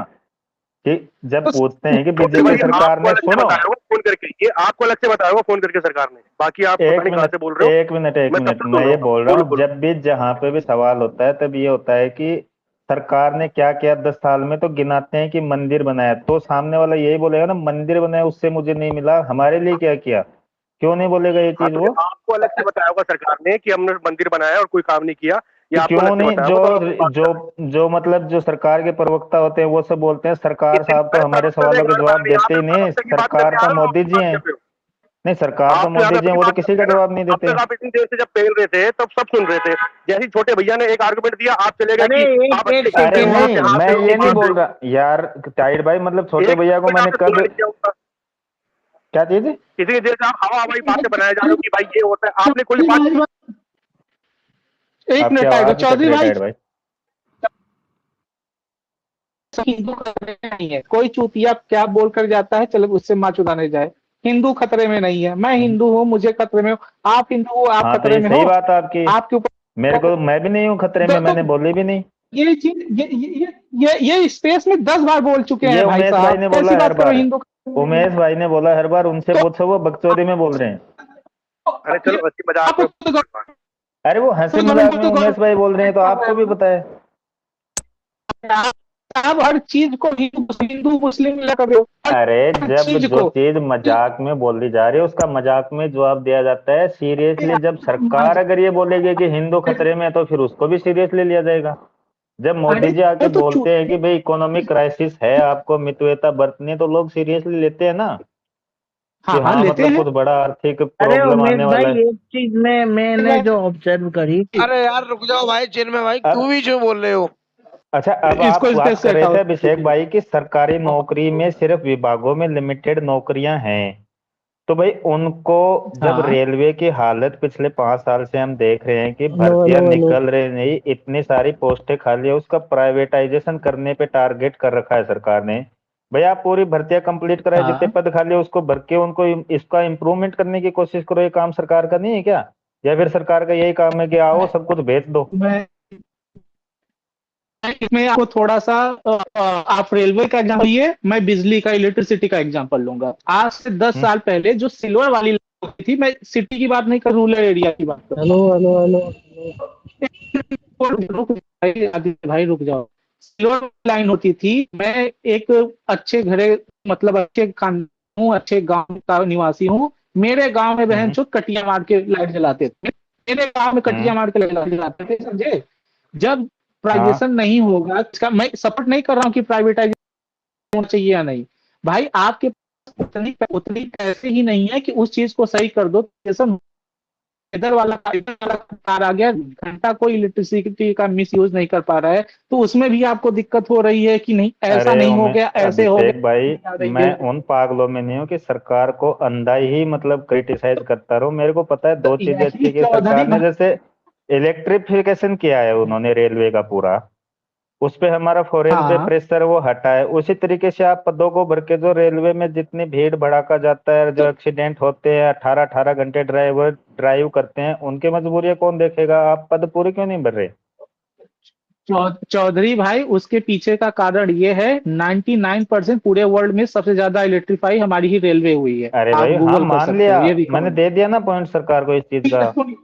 कि जब पूछते हैं कि छोटे बीजेपी भाई सरकार आपको ने, अलग से सुनो बताया होगा फोन करके, ये आपको अलग से बताया होगा फोन करके सरकार ने, बाकी आप पता एक नहीं कहाँ मिनट से बोल रहे हो। एक मिनट एक मैं तब मिनट, से सुन मैं रहा ये हूँ, बोल रहा बोलो हूँ, बोलो। जब भी जहां पे भी सवाल होता है तब ये होता है कि सरकार ने क्या किया 10 साल में, तो गिनाते हैं कि मंदिर बनाया, तो सामने वाला यही बोलेगा ना मंदिर बनाया उससे मुझे नहीं मिला, हमारे लिए क्या किया? क्यों नहीं बोलेगा ये हाँ चीज तो वो? ये आपको अलग से बताया होगा सरकार ने कि हमने मंदिर बनाया और कोई काम नहीं किया, ये कि आपको अलग क्यों से नहीं? बताया जो होगा, तब आप बात जो कर रहे जो मतलब जो सरकार के प्रवक्ता होते हैं वो सब बोलते हैं सरकार हैं। साहब तो मैं हमारे प्रवक्ता से सवालों के बात जवाब कर रहे हैं, आप देते ही नहीं, प्रवक्ता की बात सरकार करने आ तो रहे हो, आप मोदी की जी बात हैं। कर रहे हो। नहीं, सरकार तो आप तो मोदी ज्यादा जी हैं, अपनी वो तो बात किसी करते का हैं ना, जवाब नहीं अब देते। तक आप इतनी देर से जब पेल रहे थे तब सब सुन रहे थे, जैसे ही छोटे भैया ने एक आर्गुमेंट दिया आप चले गए अरे कि एक आप एक अच्छे अरे करते हो, आप सेकंड, नहीं, यहाँ मैं से हो, ये नहीं वहां से बोल हो। रहा यार टाइड भाई, मतलब छोटे एक भैया को मिनट मैंने आपने कब, सुना नहीं किया होगा, क्या चीज? इतनी देर से आप हवा हवाई बातें बनाए जा रहे हो कि भाई ये होता है, आपने कोई बात एक आपकी मिनट टाइगर आवाज कट चौधरी रही है भाई, टाइड भाई। हिंदू खतरे में नहीं है, कोई चूतिया क्या बोल कर जाता है, चलो उससे माँ चुदाने जाए। हिंदू खतरे में नहीं है, मैं हिंदू हूँ, मुझे खतरे में हो, आप हिंदू हो, आप हाँ तो खतरे ये में सही हो, बात है आपकी, आपके मेरे ऊपर को, मैं भी नहीं हूँ खतरे में, तो मैंने बोली भी नहीं। ये चीज ये स्पेस में 10 बार बोल चुके ये हैं भाई उमेश भाई साहब, ने कैसी बोला हर बात कर रहे बार, हो हिंदू खतरे में नहीं उमेश भाई ने बोला हर बार, उनसे है? पूछो, वो बकचोदी में बोल रहे हैं। अरे चलो हंसी मजाक में अरे वो हंसी मजाक में उमेश भाई बोल रहे हैं तो आपको भी पता है। आप हर चीज को हिंदू मुस्लिम लगा रहे हो, अरे हर जब चीज जो को। चीज मजाक में बोली जा रही है उसका मजाक में जवाब दिया जाता है, सीरियसली जब सरकार अगर ये बोलेगी कि हिंदू खतरे में है तो फिर उसको भी सीरियसली लिया जाएगा। जब मोदी जी आके अरे तो बोलते हैं कि भाई इकोनॉमिक क्राइसिस है, आपको मितव्ययिता बरतनी है, तो लोग सीरियसली लेते हैं ना कि हाँ हाँ हाँ लेते मतलब हैं। कुछ बड़ा आर्थिक अरे प्रॉब्लम उमेश आने वाला भाई है। एक चीज में मैंने जो ऑब्जर्व करी, अरे यार रुक जाओ भाई, चिन्मय भाई अब क्यों भी जो बोल रहे हो। अच्छा, अब इसको आप स्पेस बात से कर रहे हटाओ। थे अभिषेक भाई की सरकारी नौकरी में सिर्फ विभागों में लिमिटेड नौकरियां हैं, तो भाई उनको, जब हाँ रेलवे की हालत पिछले 5 साल से हम देख रहे हैं कि हेलो भर्तियां हेलो हेलो, निकल रही नहीं, इतनी सारी पोस्टें खाली है, उसका प्राइवेटाइजेशन करने पे टारगेट कर रखा है सरकार ने। भाई आप पूरी भर्तियां कंप्लीट कराए, जितने हाँ पद खाली है उसको भर के उनको इसका इम्प्रूवमेंट करने की कोशिश करो, ये काम सरकार का नहीं है क्या? या फिर सरकार का यही काम है कि आओ सब कुछ बेच दो? मैं इसमें आपको थोड़ा सा आप रेलवे का एग्जाम्पल लिए, मैं बिजली का इलेक्ट्रिसिटी का एग्जांपल लूंगा। आज से 10 साल पहले जो सिल्वर वाली लाइन होती थी, मैं सिटी की बात नहीं कर, रूरल एरिया की बात कर हेलो हेलो हेलो, रुक भाई, आदित्य भाई रुक जाओ। सिल्वर लाइन होती थी, मैं एक अच्छे घरे मतलब अच्छे खानदान हूँ, अच्छे गांव का निवासी हूँ, मेरे गांव में बहन चो कटिया मार के लाइट जलाते थे, मेरे गांव में कटिया मार के लाइट जलाते थे, समझे? जब हाँ प्राइवेशन नहीं होगा, इसका मैं सपोर्ट नहीं कर रहा हूँ कि प्राइवेटाइजेशन होना चाहिए या नहीं, भाई आपके पास उतनी पैसे ही नहीं है कि उस चीज को सही कर दो। जैसा इधर वाला कार आ गया, घंटा कोई इलेक्ट्रिसिटी का मिस यूज नहीं कर पा रहा है, तो उसमें भी आपको दिक्कत हो रही है कि नहीं ऐसा अरे नहीं हो गया, ऐसे हो अभिषेक भाई, गया, आ रही मैं है। उन पागलों में नहीं हूँ कि सरकार को अंधा ही मतलब क्रिटिसाइज करता रहूं। मेरे को पता है दो चीजें यही अच्छी की चौधरी सरकार ने, जैसे इलेक्ट्रिफिकेशन किया है उन्होंने रेलवे का पूरा, उस पे हमारा फॉरेन पे हाँ प्रेशर वो हटा है। उसी तरीके से आप पदों को भर के, जो रेलवे में जितनी भीड़ भड़ाका जाता है, जो एक्सीडेंट होते हैं, 18-18 घंटे ड्राइवर ड्राइव करते हैं, उनकी मजबूरियां कौन देखेगा? आप पद पूरे क्यों नहीं भर रहे? चौधरी भाई, उसके पीछे का कारण ये है, 99% पूरे वर्ल्ड में सबसे ज्यादा इलेक्ट्रीफाई हमारी ही रेलवे हुई है, अरे आप भाई हाँ गूगल कर मान सकते लिया, हो, ये मैंने रिकॉर्ड दे दिया ना पॉइंट सरकार को इस चीज का। है।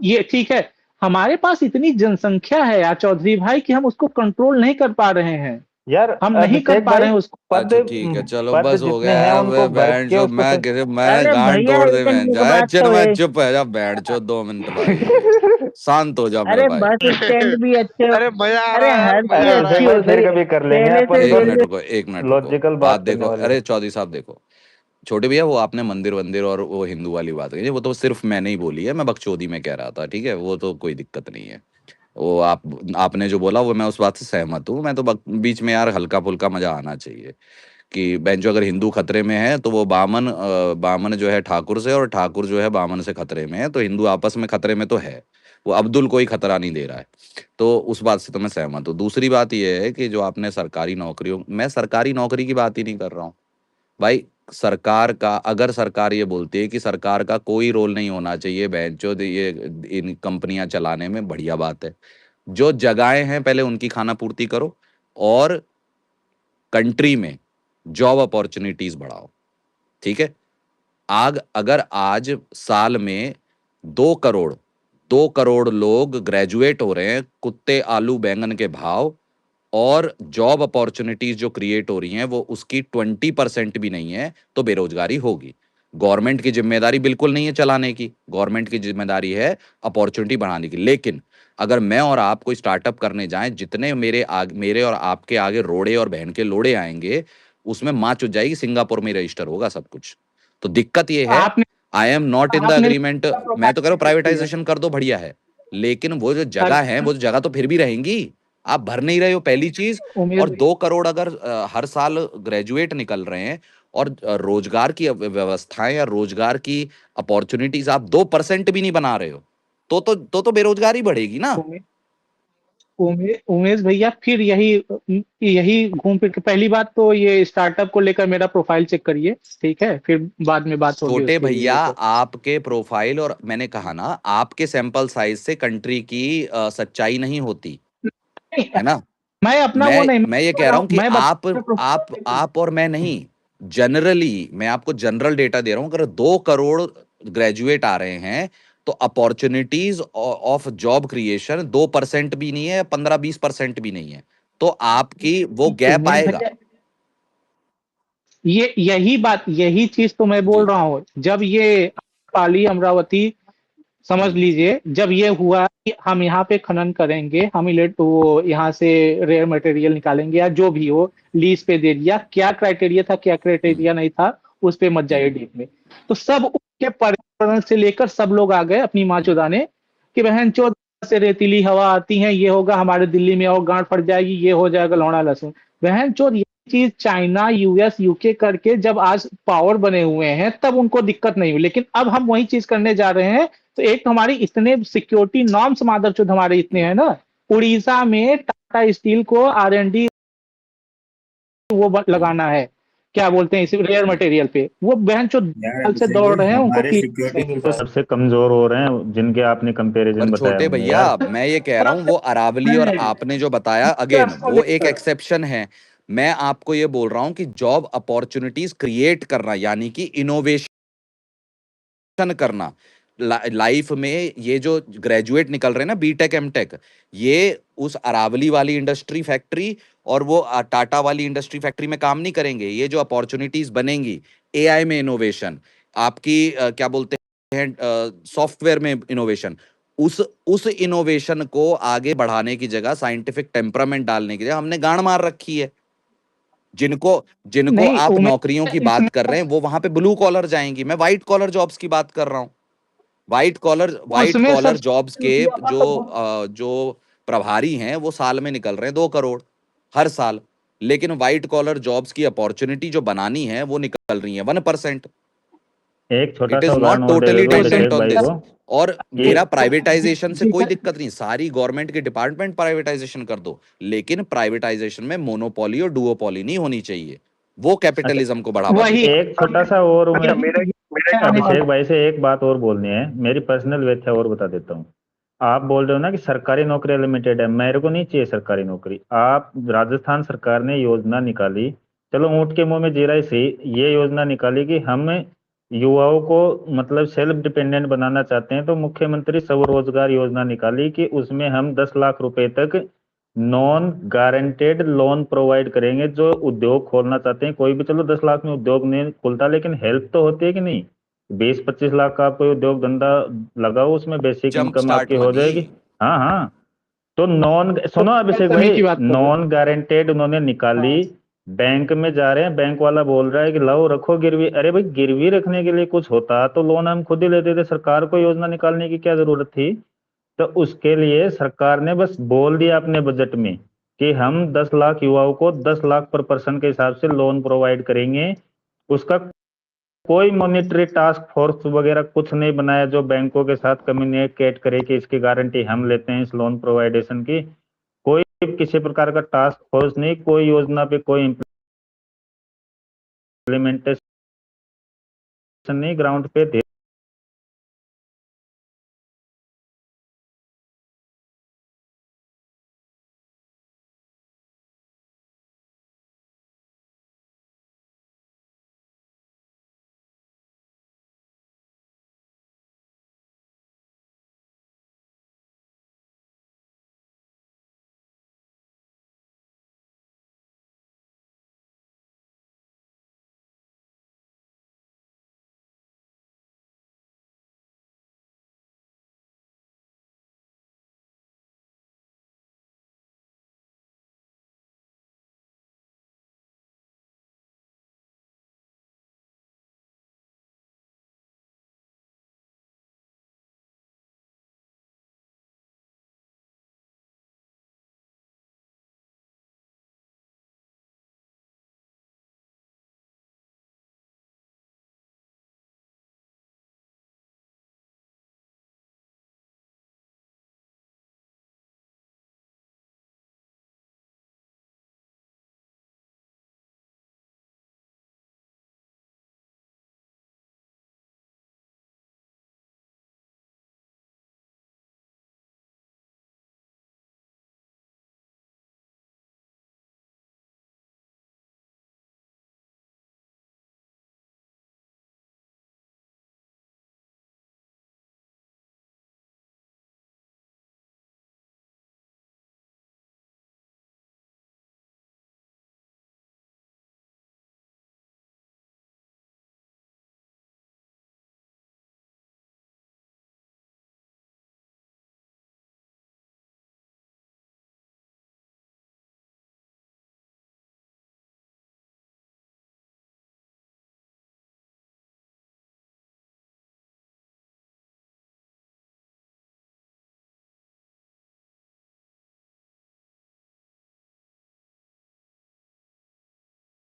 ये ठीक है, हमारे पास इतनी जनसंख्या है यार चौधरी भाई कि हम उसको कंट्रोल नहीं कर पा रहे हैं, यार हम नहीं कर अभिषेक पा भाई, रहे हैं उसको। पद अच्छा ठीक है, चलो पद बस हो जितने गया हैं है। उनको भर बैंड के जो उसको मैं अरे गांड भैया तोड़ दे, लेकिन बैंड एक जाए बात चल, तो मैं है, चुप है जा, बैंड चो 2 मिनट भाई, शांत हो जा मेरे अरे भाई। बस स्टैंड भी अच्छे, अरे मजा आ अरे रहा है यार, हर मजा चीज अरे आ रहा अभिषेक अच्छी है। भाई हो फिर गई है, कभी कर लेंगे पहले से अपन तो, एक मिनट रेलवे। रुको, एक मिनट रुको, लॉजिकल बात बात करने देखो। वाले अरे हैं। चौधरी साहब देखो, छोटे भैया वो आपने मंदिर वंदिर और वो हिंदू वाली बात कही, वो तो सिर्फ मैंने ही बोली है, मैं बकचोदी में कह रहा था, ठीक है, वो तो कोई दिक्कत नहीं है। वो आपने जो बोला वो मैं उस बात से सहमत हूँ, मैं तो बीच में यार हल्का फुल्का मजा आना चाहिए। कि बेंचो अगर हिंदू खतरे में है तो वो बामन जो है ठाकुर से, और ठाकुर जो है बामन से खतरे में है, तो हिंदू आपस में खतरे में तो है, वो अब्दुल कोई खतरा नहीं दे रहा है। तो उस बात से तो मैं सहमत हूँ। दूसरी बात ये है कि जो आपने सरकारी नौकरियों, मैं सरकारी नौकरी की बात ही नहीं कर रहा हूँ भाई। सरकार का, अगर सरकार ये बोलती है कि सरकार का कोई रोल नहीं होना चाहिए बेंचो ये इन कंपनियां चलाने में, बढ़िया बात है। जो जगहें हैं पहले उनकी खाना पूर्ति करो, और कंट्री में जॉब अपॉर्चुनिटीज बढ़ाओ, ठीक है। अगर आज साल में 2 करोड़ लोग ग्रेजुएट हो रहे हैं कुत्ते आलू बैंगन के भाव, और जॉब अपॉर्चुनिटीज जो क्रिएट हो रही हैं वो उसकी 20% भी नहीं है, तो बेरोजगारी होगी। गवर्नमेंट की जिम्मेदारी बिल्कुल नहीं है चलाने की, गवर्नमेंट की जिम्मेदारी है अपॉर्चुनिटी बढ़ाने की। लेकिन अगर मैं और आप कोई स्टार्टअप करने जाएं, जितने मेरे और आपके आगे रोड़े और बहन के लोड़े आएंगे, उसमें माँ चुत जाएगी, सिंगापुर में रजिस्टर होगा सब कुछ। तो दिक्कत ये है, आपने I am not in the आपने अग्रीमेंट। मैं तो कह रहा हूँ प्राइवेटाइजेशन कर दो, बढ़िया है, लेकिन वो जो जगह है वो जगह तो फिर भी रहेंगी, आप भर नहीं रहे हो, पहली चीज। उमेश और भाई 2 करोड़ अगर हर साल ग्रेजुएट निकल रहे हैं, और रोजगार की व्यवस्थाएं या रोजगार की अपॉर्चुनिटीज आप 2% भी नहीं बना रहे हो, तो बेरोजगारी बढ़ेगी ना। उमेश भैया, फिर यही घूम फिर के, पहली बात तो ये स्टार्टअप को लेकर मेरा प्रोफाइल चेक करिए, ठीक है, फिर बाद में बात होगी छोटे उसके भैया, लिए तो। आपके प्रोफाइल और मैंने कहा ना, आपके सैंपल साइज से कंट्री की सच्चाई नहीं होती है ना। मैं अपना वो मैं नहीं मैं ये कह रहा हूं कि मैं आप बता आप और मैं नहीं, जनरली मैं आपको जनरल डेटा दे रहा हूं। अगर 2 करोड़ ग्रेजुएट आ रहे हैं, तो अपॉर्चुनिटीज ऑफ जॉब क्रिएशन 2% भी नहीं है, 15-20% भी नहीं है, तो आपकी वो गैप उमेश आएगा। भैया, यही चीज तो मैं बोल जी रहा हूँ। जब ये पाली अमरावती, समझ लीजिए, जब ये हुआ कि हम यहाँ पे खनन करेंगे, हम वो यहाँ से रेयर मटेरियल निकालेंगे या जो भी हो, लीज पे दे दिया, क्या क्राइटेरिया था क्या क्राइटेरिया नहीं था, उस पे मत जाइए डीप में। तो सब उसके पर्यावरण से लेकर सब लोग आ गए अपनी माँ चुदाने कि बहन चोद से रेतीली हवा आती है, ये होगा हमारे दिल्ली में और गांठ फट जाएगी, ये हो जाएगा लौड़ा लहसुन। बहन चोद ये चीज चाइना यूएस यूके करके जब आज पावर बने हुए हैं तब उनको दिक्कत नहीं हुई, लेकिन अब हम वही चीज करने जा रहे हैं। तो एक तो हमारी इतने सिक्योरिटी नॉर्म्स मादरचोद हमारे इतने हैं ना, उड़ीसा में टाटा स्टील को R&D वो लगाना है, क्या बोलते हैं इस रेयर मटेरियल पे, वो बहन चो यार से दौड़ रहे हैं, उनको हमारे क्लियर सिक्योरिटी नहीं मिल तो रहा है। सबसे कमजोर हो रहे हैं जिनके आपने कंपैरिजन पर बताया छोटे मुझे भैया, यार। मैं ये कह रहा हूं वो अरावली और आपने जो बताया, अगेन वो एक एक्सेप्शन है। मैं आपको ये बोल रहा हूं कि जॉब अपॉर्चुनिटीज क्रिएट करना, यानी कि इनोवेशन करना लाइफ में, ये जो ग्रेजुएट निकल रहे हैं ना बीटेक एमटेक, ये उस अरावली वाली इंडस्ट्री फैक्ट्री और वो टाटा वाली इंडस्ट्री फैक्ट्री में काम नहीं करेंगे। ये जो अपॉर्चुनिटीज बनेंगी, एआई में इनोवेशन, आपकी क्या बोलते हैं, सॉफ्टवेयर में इनोवेशन, उस इनोवेशन को आगे बढ़ाने की जगह, साइंटिफिक टेम्परामेंट डालने की जगह हमने गांड मार रखी है। जिनको जिनको नहीं आप उमेश, नौकरियों की इसमें बात कर रहे हैं, वो वहां पे ब्लू कॉलर जाएंगी। मैं व्हाइट कॉलर जॉब्स की बात कर रहा हूँ। व्हाइट उसमें कॉलर जॉब्स सबसे के बढ़िया बात जो तो जो प्रभारी हैं वो साल में निकल रहे हैं 2 करोड़ हर साल, लेकिन व्हाइट कॉलर जॉब्स की अपॉर्चुनिटी जो बनानी है वो निकल रही है 1%। एक छोटा इट सा इज नॉट उदाहरण और दे टोटली देता हूँ डिपेंडेंट अभिषेक ऑन भाई दिस। को और कि मेरा प्राइवेटाइजेशन से कोई जिधर दिक्कत नहीं, सारी गवर्नमेंट के डिपार्टमेंट प्राइवेटाइजेशन कर दो, लेकिन प्राइवेटाइजेशन में मोनोपोली और डुओपोली नहीं होनी चाहिए, वो अच्छा, कैपिटलिज्म को बढ़ावा वही देता है। एक छोटा सा और मैं अच्छा मेरा आने अभिषेक वाला भाई से एक बात और बोलनी है, मेरी पर्सनल व्याख्या और बता देता हूँ। आप बोल रहे हो ना कि सरकारी नौकरी लिमिटेड है, मेरे को नहीं चाहिए सरकारी नौकरी। आप राजस्थान सरकार ने योजना निकाली, चलो ऊंट के मुंह में जीरा ही सही, ये योजना निकाली कि हम युवाओं को मतलब सेल्फ डिपेंडेंट बनाना चाहते हैं, तो मुख्यमंत्री स्वरोजगार योजना निकाली कि उसमें हम 10 लाख रुपए तक नॉन गारंटेड लोन प्रोवाइड करेंगे। जो उद्योग खोलना चाहते हैं कोई भी, चलो 10 लाख में उद्योग नहीं खुलता, लेकिन हेल्प तो होती है कि नहीं। 20-25 लाख का आप कोई उद्योग धंधा लगाओ, उसमें बेसिक जंप इनकम स्टार्ट आपकी हो मनी। जाएगी। हाँ हाँ, तो नॉन, सुनो अभिषेक करने भाई, की बात कर रहे नॉन गारंटेड उन्होंने निकाली। हाँ। बैंक में जा रहे हैं, बैंक वाला बोल रहा है कि लाओ रखो गिरवी। अरे भाई, गिरवी रखने के लिए कुछ होता तो लोन हम खुद ही लेते थे, सरकार को योजना निकालने की क्या जरूरत थी। तो उसके लिए सरकार ने बस बोल दिया अपने बजट में कि हम 10 लाख युवाओं को 10 लाख पर पर्सन के हिसाब से लोन प्रोवाइड करेंगे। उसका कोई मॉनिटरी टास्क फोर्स वगैरह कुछ नहीं बनाया जो बैंकों के साथ कम्युनिकेट करे कि इसकी गारंटी हम लेते हैं इस लोन प्रोवाइडेशन की। कोई किसी प्रकार का टास्क फोर्स नहीं, कोई योजना पे कोई इम्प्लीमेंटेशन नहीं, ग्राउंड पे